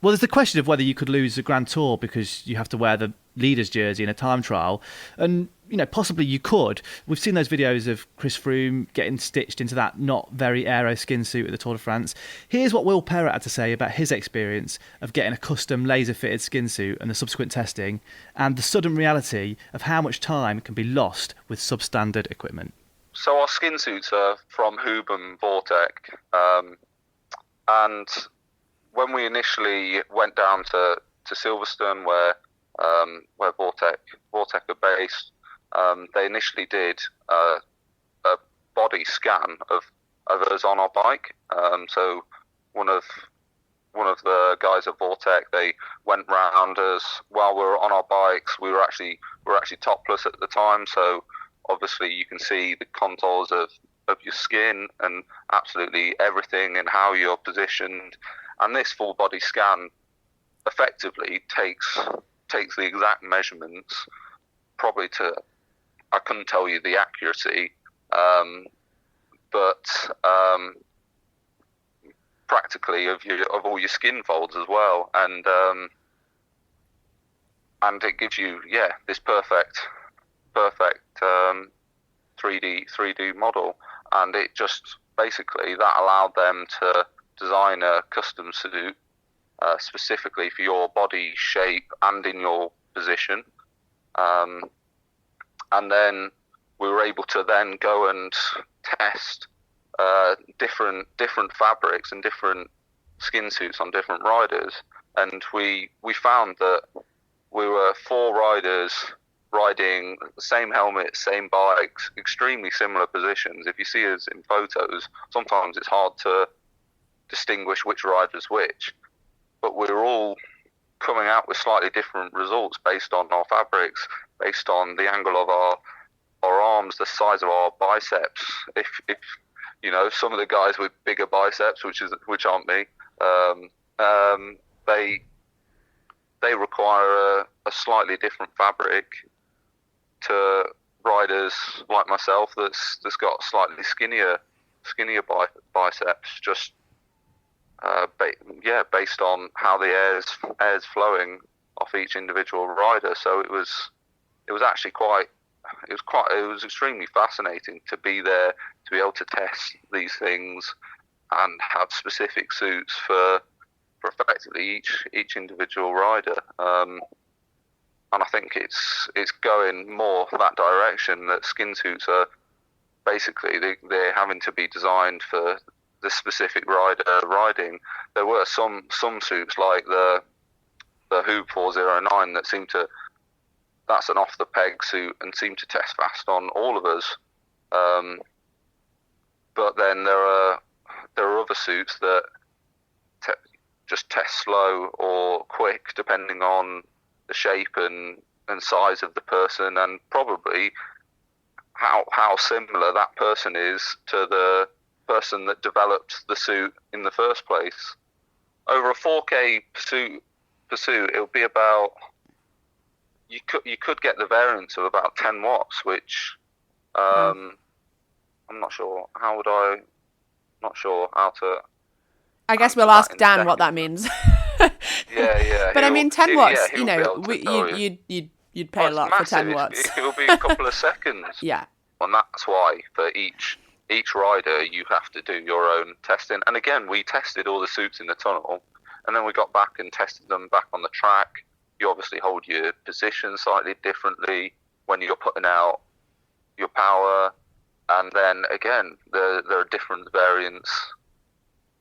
Well, there's the question of whether you could lose a Grand Tour because you have to wear the leader's jersey in a time trial. And, possibly you could. We've seen those videos of Chris Froome getting stitched into that not very aero skin suit at the Tour de France. Here's what Will Perrott had to say about his experience of getting a custom laser-fitted skin suit and the subsequent testing, and the sudden reality of how much time can be lost with substandard equipment. So our skin suits are from Huub and Wattbike, and when we initially went down to Silverstone, where Wattbike are based, they initially did a body scan of us on our bike. So one of the guys at Wattbike, they went round us while we were on our bikes. We were actually topless at the time, so obviously you can see the contours of your skin and absolutely everything and how you're positioned. And this full body scan effectively takes the exact measurements, probably to, I couldn't tell you the accuracy, but practically of all your skin folds as well, and it gives you this perfect 3D model, and it just basically that allowed them to design a custom suit specifically for your body shape and in your position, and then we were able to then go and test different fabrics and different skin suits on different riders, and we found that we were 4 riders riding the same helmet, same bikes, extremely similar positions. If you see us in photos, sometimes it's hard to distinguish which rider's which, but we're all coming out with slightly different results based on our fabrics, based on the angle of our arms, the size of our biceps. If you know, some of the guys with bigger biceps, which aren't me, they require a slightly different fabric to riders like myself that's got slightly skinnier biceps, just based on how the air's flowing off each individual rider. So it was extremely fascinating to be there, to be able to test these things and have specific suits for effectively each individual rider. And I think it's going more that direction, that skin suits are basically they're having to be designed for the specific rider riding. There were some suits like the Huub 409 that's an off the peg suit and seem to test fast on all of us. But then there are other suits that just test slow or quick depending on the shape and size of the person, and probably how similar that person is to the person that developed the suit in the first place. Over a 4K pursuit, it'll be about, you could get the variance of about 10 watts, which I'm not sure how to. I guess we'll ask Dan what that means. Yeah. But I mean, 10 watts, you know, you'd pay a lot for 10 watts. It'll be a couple of seconds. Yeah. And that's why for each rider you have to do your own testing. And again, we tested all the suits in the tunnel, and then we got back and tested them back on the track. You obviously hold your position slightly differently when you're putting out your power, and then again there are different variants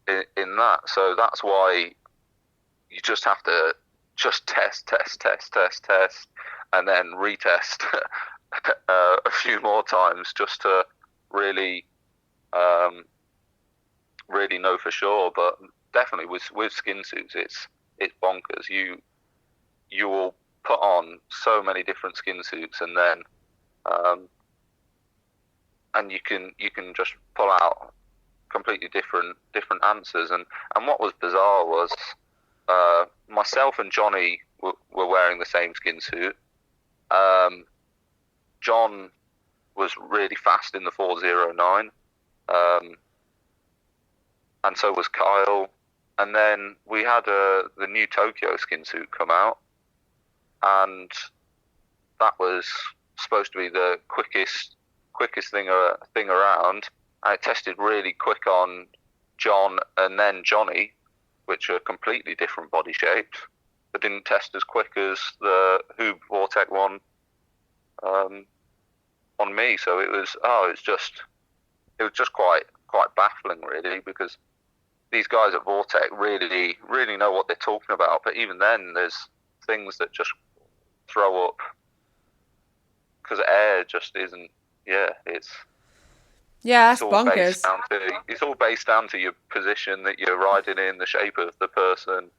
in that. So that's why you just have to just test, and then retest a few more times just to really know for sure. But definitely with skin suits, it's bonkers. You will put on so many different skin suits, and then and you can just pull out completely different answers. And what was bizarre was myself and Johnny were wearing the same skin suit. John was really fast in the 409, and so was Kyle. And then we had the new Tokyo skin suit come out, and that was supposed to be the quickest thing around. And it tested really quick on John and then Johnny, which are completely different body shapes, but didn't test as quick as the Huub Wattbike one on me. So it was just quite baffling, really, because these guys at Vortec really know what they're talking about. But even then, there's things that just throw up because air just isn't. Yeah, it's bonkers. It's all based down to your position that you're riding in, the shape of the person,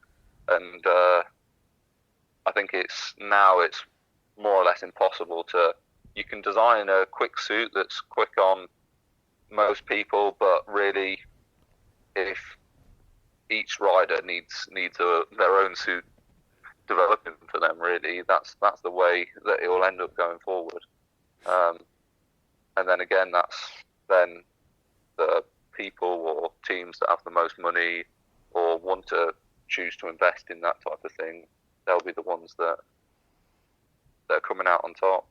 and I think it's more or less impossible to. You can design a quick suit that's quick on most people, but really, if each rider needs their own suit developing for them, really, that's the way that it will end up going forward. And then again, that's then the people or teams that have the most money or want to choose to invest in that type of thing. They'll be the ones that are coming out on top.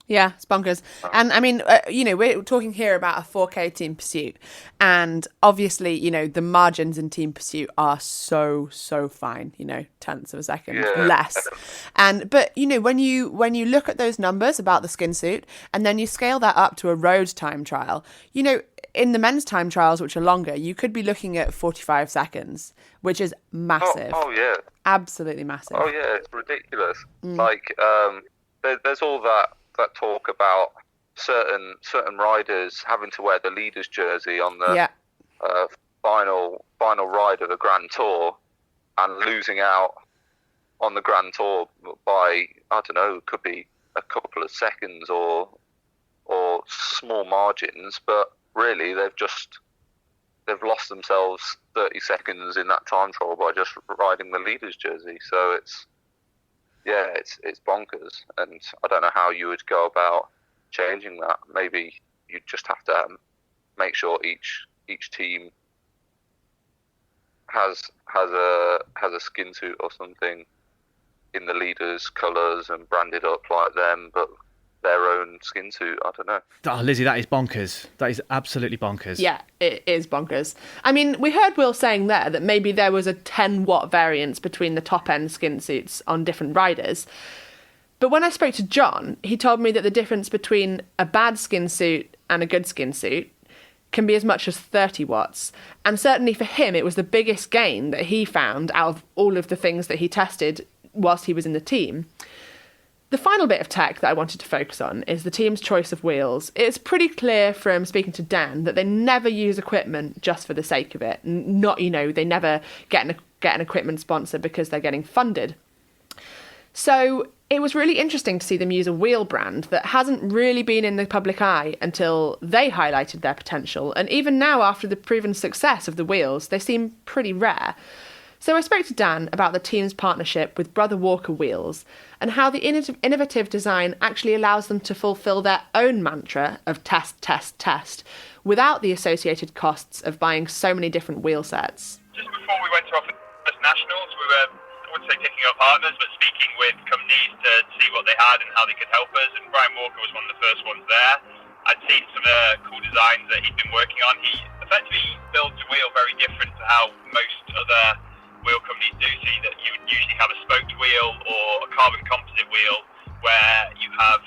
Yeah, it's bonkers. And I mean, we're talking here about a 4K team pursuit, and obviously, the margins in team pursuit are so fine, tenths of a second less. But when you look at those numbers about the skin suit, and then you scale that up to a road time trial, in the men's time trials, which are longer, you could be looking at 45 seconds, which is massive. Oh yeah. Absolutely massive. Oh yeah, it's ridiculous. there's all that talk about certain riders having to wear the leader's jersey on the final ride of the Grand Tour and losing out on the Grand Tour by, I don't know, could be a couple of seconds or small margins, but really they've lost themselves 30 seconds in that time trial by just riding the leader's jersey. So it's bonkers, and I don't know how you would go about changing that. Maybe you just have to make sure each team has a skin suit or something in the leader's colours and branded up like them, but their own skin suit. I don't know. Oh, Lizzy, that is bonkers. That is absolutely bonkers. Yeah, it is bonkers. I mean, we heard Will saying there that maybe there was a 10-watt variance between the top-end skin suits on different riders. But when I spoke to John, he told me that the difference between a bad skin suit and a good skin suit can be as much as 30 watts. And certainly for him, it was the biggest gain that he found out of all of the things that he tested whilst he was in the team. The final bit of tech that I wanted to focus on is the team's choice of wheels. It's pretty clear from speaking to Dan that they never use equipment just for the sake of it. They never get an equipment sponsor because they're getting funded. So it was really interesting to see them use a wheel brand that hasn't really been in the public eye until they highlighted their potential. And even now, after the proven success of the wheels, they seem pretty rare. So I spoke to Dan about the team's partnership with Brother Walker Wheels and how the innovative design actually allows them to fulfil their own mantra of test, test, test, without the associated costs of buying so many different wheel sets. Just before we went to our first nationals, we were, I wouldn't say picking up partners, but speaking with companies to see what they had and how they could help us. And Brian Walker was one of the first ones there. I'd seen some of the cool designs that he'd been working on. He effectively builds a wheel very different to how most other wheel companies do. See that you would usually have a spoked wheel or a carbon composite wheel where you have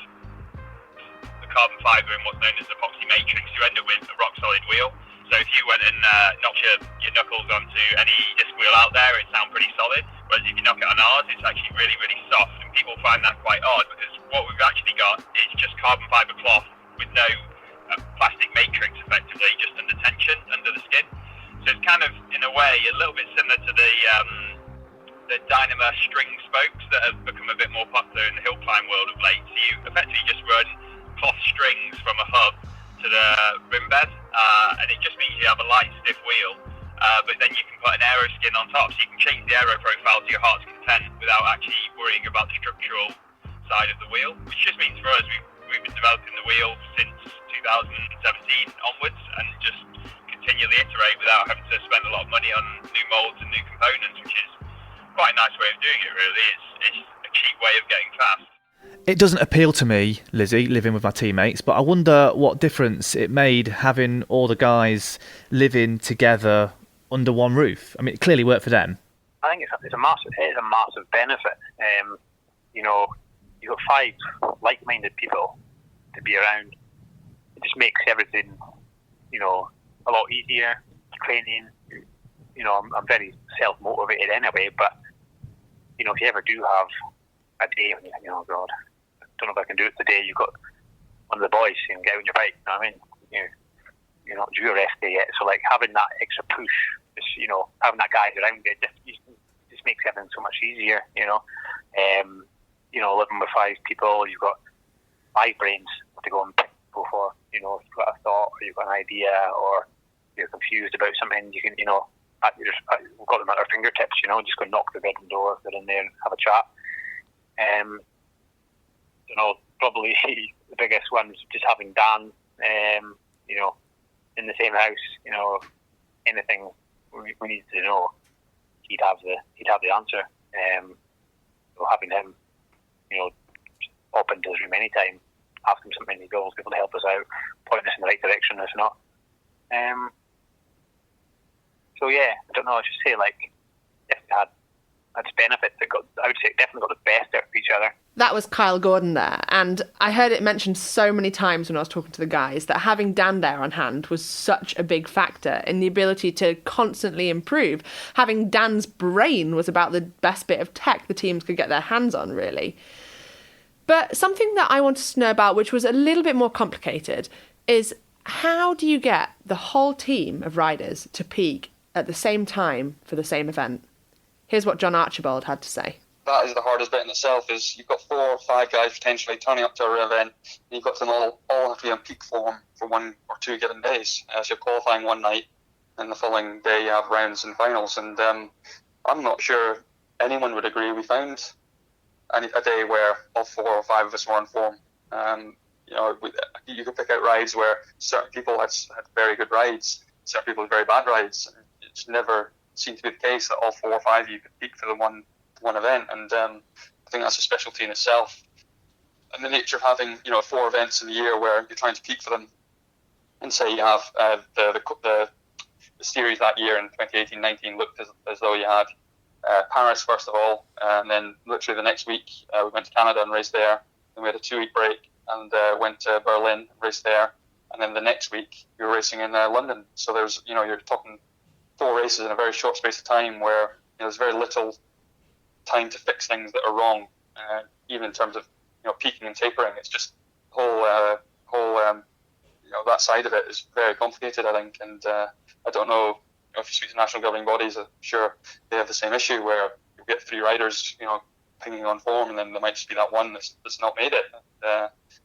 the carbon fibre and what's known as epoxy matrix. You end up with a rock solid wheel. So if you went and knocked your knuckles onto any disc wheel out there, it sound pretty solid. Whereas if you knock it on ours, it's actually really, really soft. And people find that quite odd because what we've actually got is just carbon fibre cloth with no plastic matrix, effectively, just under tension, under the skin. So it's kind of, in a way, a little bit similar to the Dynamo string spokes that have become a bit more popular in the hill climb world of late. So you effectively just run cloth strings from a hub to the rim bed, and it just means you have a light, stiff wheel, but then you can put an aero skin on top, so you can change the aero profile to your heart's content without actually worrying about the structural side of the wheel, which just means for us, we've been developing the wheel since 2017 onwards, and just continually iterate without having to spend a lot of money on new moulds and new components, which is quite a nice way of doing it, really. It's a cheap way of getting fast. It doesn't appeal to me, Lizzy, living with my teammates, but I wonder what difference it made having all the guys living together under one roof. I mean, it clearly worked for them. I think it is a massive benefit. You've got 5 like-minded people to be around. It just makes everything, a lot easier. Training, I'm very self-motivated anyway, but, if you ever do have a day when you think, oh God, I don't know if I can do it today, you've got one of the boys and get on your bike, you know what I mean? You're not due a rest day yet, so like having that extra push, just, having that guy around you, just makes everything so much easier, living with 5 people, you've got 5 brains to go and go for, if you've got a thought or you've got an idea or you're confused about something, you can, we've got them at our fingertips, just go knock the bedroom door, get in there and have a chat. Probably the biggest one is just having Dan, in the same house, anything we need to know, he'd have the answer. Having him, pop into his room anytime, ask him something, he'd always be able to help us out, point us in the right direction if not. I don't know, I should say, if it had its benefits, I would say it definitely got the best out of each other. That was Kyle Gordon there, and I heard it mentioned so many times when I was talking to the guys that having Dan there on hand was such a big factor in the ability to constantly improve. Having Dan's brain was about the best bit of tech the teams could get their hands on, really. But something that I wanted to know about, which was a little bit more complicated, is how do you get the whole team of riders to peak at the same time for the same event? Here's what John Archibald had to say. That is the hardest bit in itself, is you've got 4 or 5 guys potentially turning up to a event, and you've got them all have to be on peak form for 1 or 2 given days. So you're qualifying one night, and the following day you have rounds and finals. And I'm not sure anyone would agree we found a day where all 4 or 5 of us were on form. You could pick out rides where certain people had very good rides, certain people had very bad rides. It just never seemed to be the case that all 4 or 5 of you could peak for the one event, and I think that's a specialty in itself. And the nature of having 4 events in the year where you're trying to peak for them, and say you have the series that year in 2018-19 looked as though you had Paris first of all, and then literally the next week we went to Canada and raced there. Then we had a 2-week break and went to Berlin and raced there, and then the next week you were racing in London. So there's you're talking 4 races in a very short space of time where there's very little time to fix things that are wrong, even in terms of peaking and tapering. It's just the whole that side of it is very complicated, I think, and I don't know if you speak to national governing bodies, I'm sure they have the same issue where you get 3 riders pinging on form, and then there might just be that one that's not made it.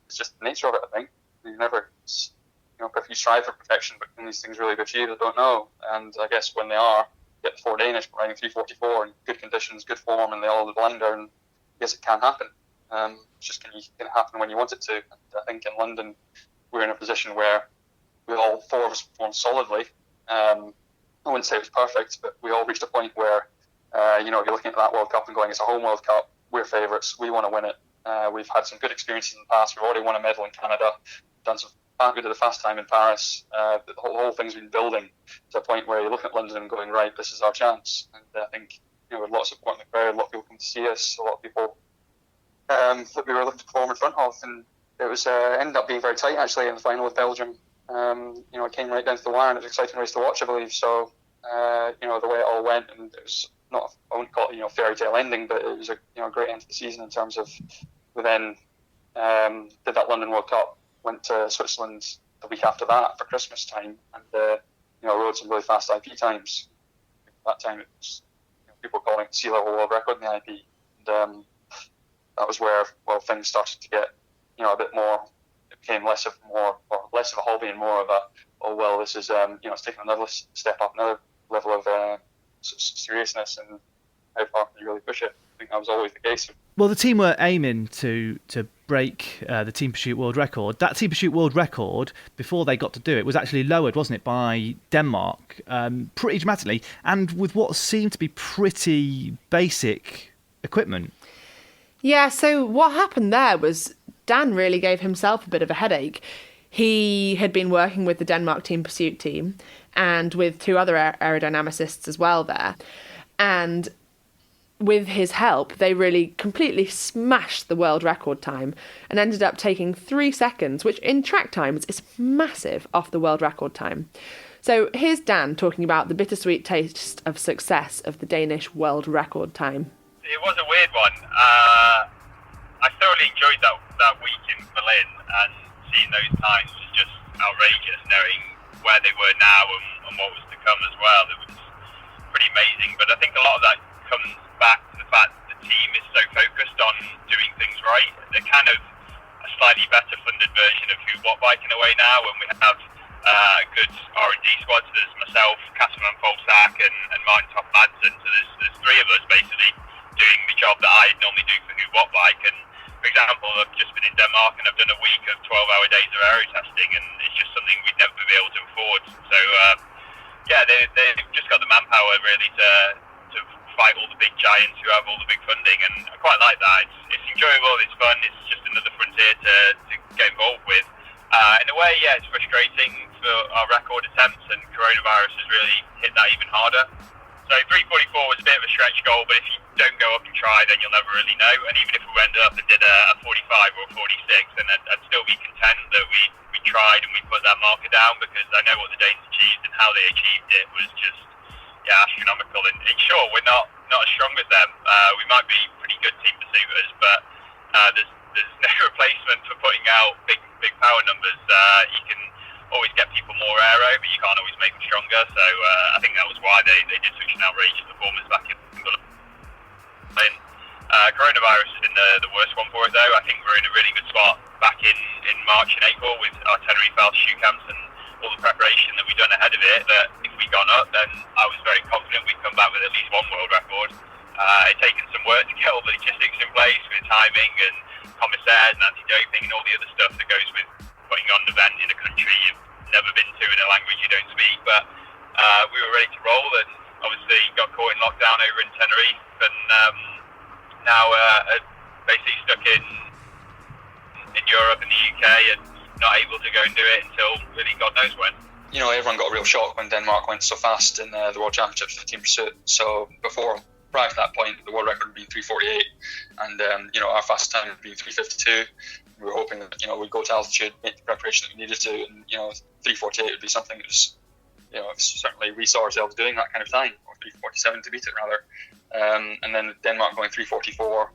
It's just the nature of it, I think. You never if you strive for perfection, but can these things really be achieved? I don't know. And I guess when they are, get the 4 Danish riding 3:44 in good conditions, good form, and they all have the blinder, and I guess it can happen. It's just can it happen when you want it to. And I think in London we're in a position where we all 4 of us performed solidly. I wouldn't say it was perfect, but we all reached a point where you're looking at that World Cup and going, it's a home World Cup, we're favourites, we want to win it. We've had some good experiences in the past. We've already won a medal in Canada, done some we did a fast time in Paris. The whole thing's been building to a point where you're looking at London and going, right, this is our chance. And I think with lots of support in the crowd, a lot of people come to see us, a lot of people that we were looking to perform in front of, and it was ended up being very tight actually in the final with Belgium. It came right down to the wire, and it was an exciting race to watch, I believe. So the way it all went, and it was not, I wouldn't call it fairy tale ending, but it was a great end to the season in terms of we then did that London World Cup. Went to Switzerland the week after that for Christmas time, and rode some really fast IP times. At that time, it was people calling it sea level world record in the IP, and that was where things started to get a bit more. It became less of a hobby and more of a this is it's taking another step up, another level of seriousness, and how far can you really push it? I think that was always the case. Well, the team were aiming to break the Team Pursuit world record. That Team Pursuit world record, before they got to do it, was actually lowered, wasn't it, by Denmark, pretty dramatically, and with what seemed to be pretty basic equipment. Yeah, so what happened there was Dan really gave himself a bit of a headache. He had been working with the Denmark Team Pursuit team and with 2 other aerodynamicists as well there. And with his help, they really completely smashed the world record time and ended up taking 3 seconds, which in track times is massive, off the world record time. So here's Dan talking about the bittersweet taste of success of the Danish world record time. It was a weird one. I thoroughly enjoyed that week in Berlin, and seeing those times was just outrageous, knowing where they were now and what was to come as well. It was pretty amazing, but I think a lot of that comes back to the fact that the team is so focused on doing things right. They're kind of a slightly better funded version of Huub Wattbike in a way now, when we have a good R&D squad. So there's myself, Casper and Polsack, and Martin Topp-Madsen. So there's 3 of us basically doing the job that I normally do for Huub Wattbike. And for example, I've just been in Denmark and I've done a week of 12-hour days of aero testing, and it's just something we'd never be able to afford. So they've just got the manpower really to fight all the big giants who have all the big funding, and I quite like that. It's enjoyable, it's fun, it's just another frontier to get involved with. In a way, yeah, it's frustrating for our record attempts, and coronavirus has really hit that even harder. So 3:44 was a bit of a stretch goal, but if you don't go up and try, then you'll never really know. And even if we ended up and did a 45 or a 46, then I'd still be content that we tried and we put that marker down, because I know what the Danes achieved and how they achieved it was just astronomical. And sure, we're not as strong as them. We might be pretty good team pursuers, but there's there's no replacement for putting out big power numbers. You can always get people more aero, but you can't always make them stronger. So I think that was why they did such an outrageous performance back in Bolivia. Coronavirus has been the worst one for us, though. I think we're in a really good spot back in March and April with our Tenerife altitude camps and all the preparation that we've done ahead of it. That if we'd gone up, then I was very confident we'd come back with at least one world record. It's taken some work to get all the logistics in place with timing and commissaires and anti-doping and all the other stuff that goes with putting on an event in a country you've never been to in a language you don't speak. But we were ready to roll, and obviously got caught in lockdown over in Tenerife, and now basically stuck in Europe and the UK and not able to go and do it until really God knows when. You know, everyone got a real shock when Denmark went so fast in the World Championships for Team Pursuit. So prior to that point, the world record had been 3:48, and you know, our fastest time had been 3:52. We were hoping that, you know, we'd go to altitude, make the preparation that we needed to, and, you know, 3:48 would be something that was, you know, certainly we saw ourselves doing that kind of time, or 3:47 to beat it rather. And then Denmark going 3:44,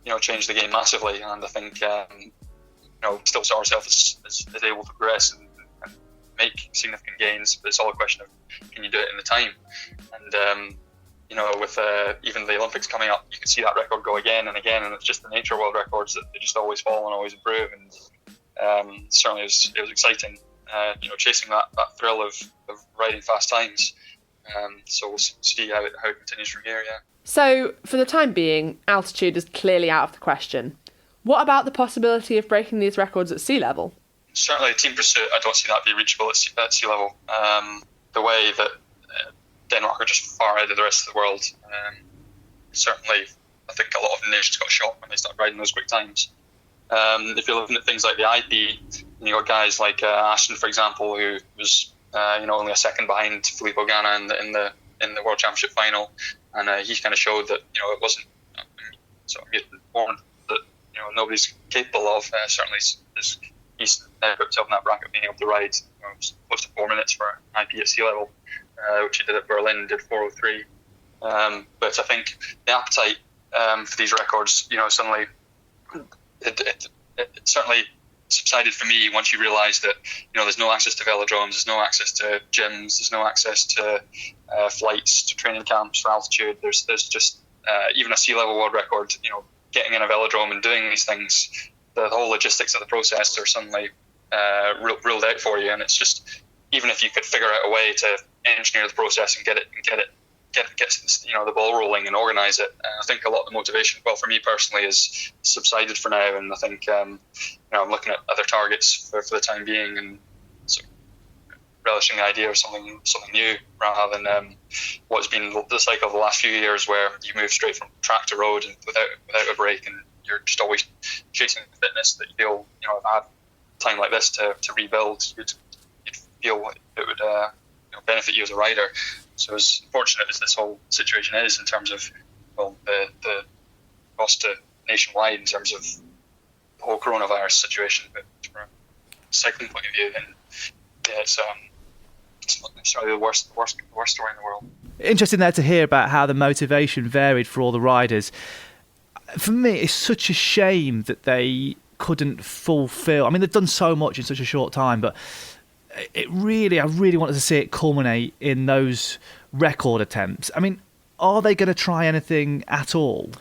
you know, changed the game massively, and I think, you know, still saw ourselves as able to progress and make significant gains, but it's all a question of, can you do it in the time? And you know, with even the Olympics coming up, you can see that record go again and again, and it's just the nature of world records that they just always fall and always improve. And certainly it was exciting, you know, chasing that thrill of riding fast times. So we'll see how it continues from here. Yeah. So for the time being, altitude is clearly out of the question. What about the possibility of breaking these records at sea level? Certainly, Team Pursuit, I don't see that be reachable at sea level. The way that Denmark are just far ahead of the rest of the world. Certainly, I think a lot of nations got shocked when they started riding those quick times. If you're looking at things like the IP, you got guys like Ashton, for example, who was you know, only a second behind Filippo Ganna in the World Championship final, and he kind of showed that, you know, it wasn't sort of mutant born that, you know, nobody's capable of. Certainly, he's put himself in that bracket, being able to ride, you know, close to 4 minutes for IP at sea level. Which he did at Berlin, did 4:03. But I think the appetite for these records, you know, suddenly it certainly subsided for me once you realise that, you know, there's no access to velodromes, there's no access to gyms, there's no access to flights, to training camps for altitude. There's just even a sea level world record, you know, getting in a velodrome and doing these things, the whole logistics of the process are suddenly ruled out for you, and it's just, even if you could figure out a way to engineer the process and get you know, the ball rolling and organise it, I think a lot of the motivation, well, for me personally, is subsided for now, and I think you know, I'm looking at other targets for the time being, and sort of relishing the idea of something new rather than what's been the cycle of the last few years, where you move straight from track to road and without a break, and you're just always chasing the fitness that you feel, you know, if I had time like this to rebuild, you'd feel it would you know, benefit you as a rider. So as fortunate as this whole situation is in terms of, well, the cost to nationwide in terms of the whole coronavirus situation, but from a cycling point of view, then yeah, it's not necessarily the worst story in the world. Interesting there to hear about how the motivation varied for all the riders. For me, it's such a shame that they couldn't fulfill. I mean, they've done so much in such a short time, but I really wanted to see it culminate in those record attempts. I mean, are they going to try anything at all?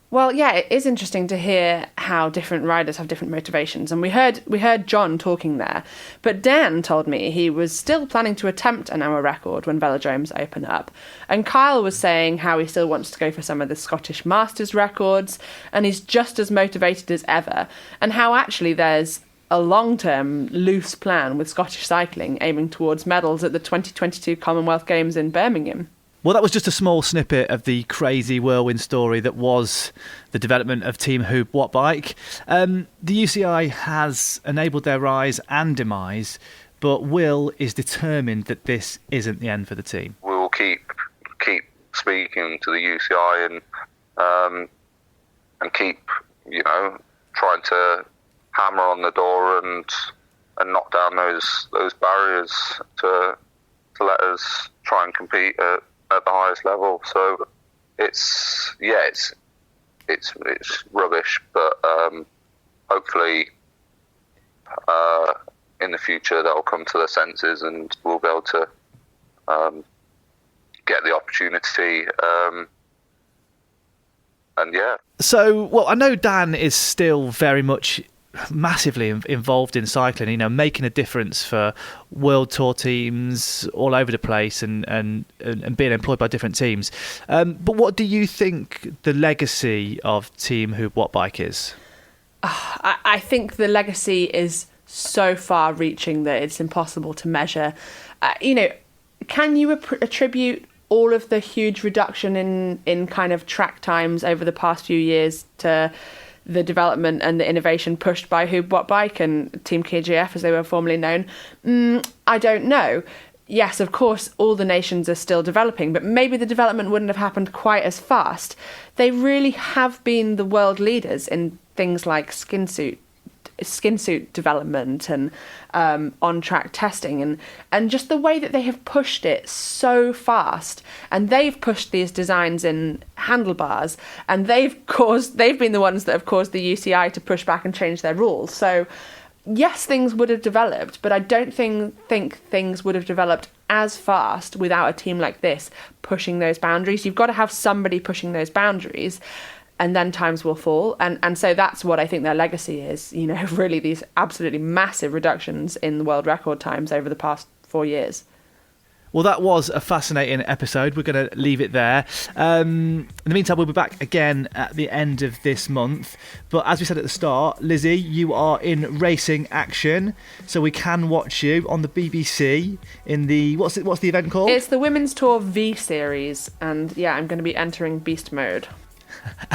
Well, yeah, it is interesting to hear how different riders have different motivations. And we heard John talking there. But Dan told me he was still planning to attempt an hour record when velodromes open up. And Kyle was saying how he still wants to go for some of the Scottish Masters records, and he's just as motivated as ever. And how actually there's a long-term loose plan with Scottish cycling aiming towards medals at the 2022 Commonwealth Games in Birmingham. Well, that was just a small snippet of the crazy whirlwind story that was the development of Team Huub Wattbike. The UCI has enabled their rise and demise, but Will is determined that this isn't the end for the team. We will keep speaking to the UCI and keep, you know, trying to hammer on the door and knock down those barriers to let us try and compete at the highest level. So it's it's rubbish. But hopefully, in the future, they'll come to their senses and we'll be able to get the opportunity. And yeah. So, well, I know Dan is still very much massively involved in cycling, you know, making a difference for world tour teams all over the place and being employed by different teams. But what do you think the legacy of Team Huub Wattbike is? I think the legacy is so far reaching that it's impossible to measure. Can you attribute all of the huge reduction in kind of track times over the past few years to the development and the innovation pushed by Huub Wattbike and Team KGF, as they were formerly known? I don't know. Yes, of course, all the nations are still developing, but maybe the development wouldn't have happened quite as fast. They really have been the world leaders in things like skin suit development and on-track testing and just the way that they have pushed it so fast. And they've pushed these designs in handlebars, and they've been the ones that have caused the UCI to push back and change their rules. So yes, things would have developed, but I don't think things would have developed as fast without a team like this pushing those boundaries. You've got to have somebody pushing those boundaries, and then times will fall. And so that's what I think their legacy is, you know, really these absolutely massive reductions in the world record times over the past 4 years. Well, that was a fascinating episode. We're going to leave it there. In the meantime, we'll be back again at the end of this month. But as we said at the start, Lizzy, you are in racing action, so we can watch you on the BBC in the what's the event called? It's the Women's Tour V Series, and yeah, I'm going to be entering beast mode.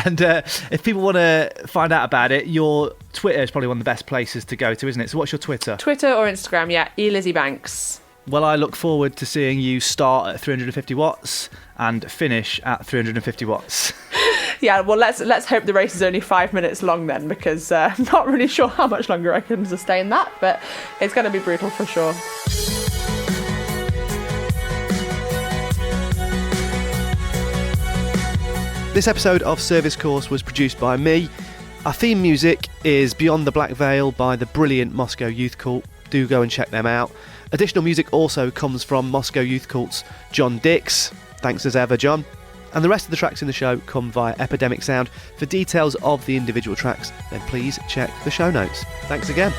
And if people want to find out about it, your Twitter is probably one of the best places to go to, isn't it? So what's your Twitter? Twitter or Instagram, yeah, @LizzyBanks. Well, I look forward to seeing you start at 350 watts and finish at 350 watts. Yeah, well, let's hope the race is only 5 minutes long then, because I'm not really sure how much longer I can sustain that, but it's going to be brutal for sure. This episode of Service Course was produced by me. Our theme music is Beyond the Black Veil by the brilliant Moscow Youth Cult. Do go and check them out. Additional music also comes from Moscow Youth Cult's John Dix. Thanks as ever, John. And the rest of the tracks in the show come via Epidemic Sound. For details of the individual tracks, then please check the show notes. Thanks again.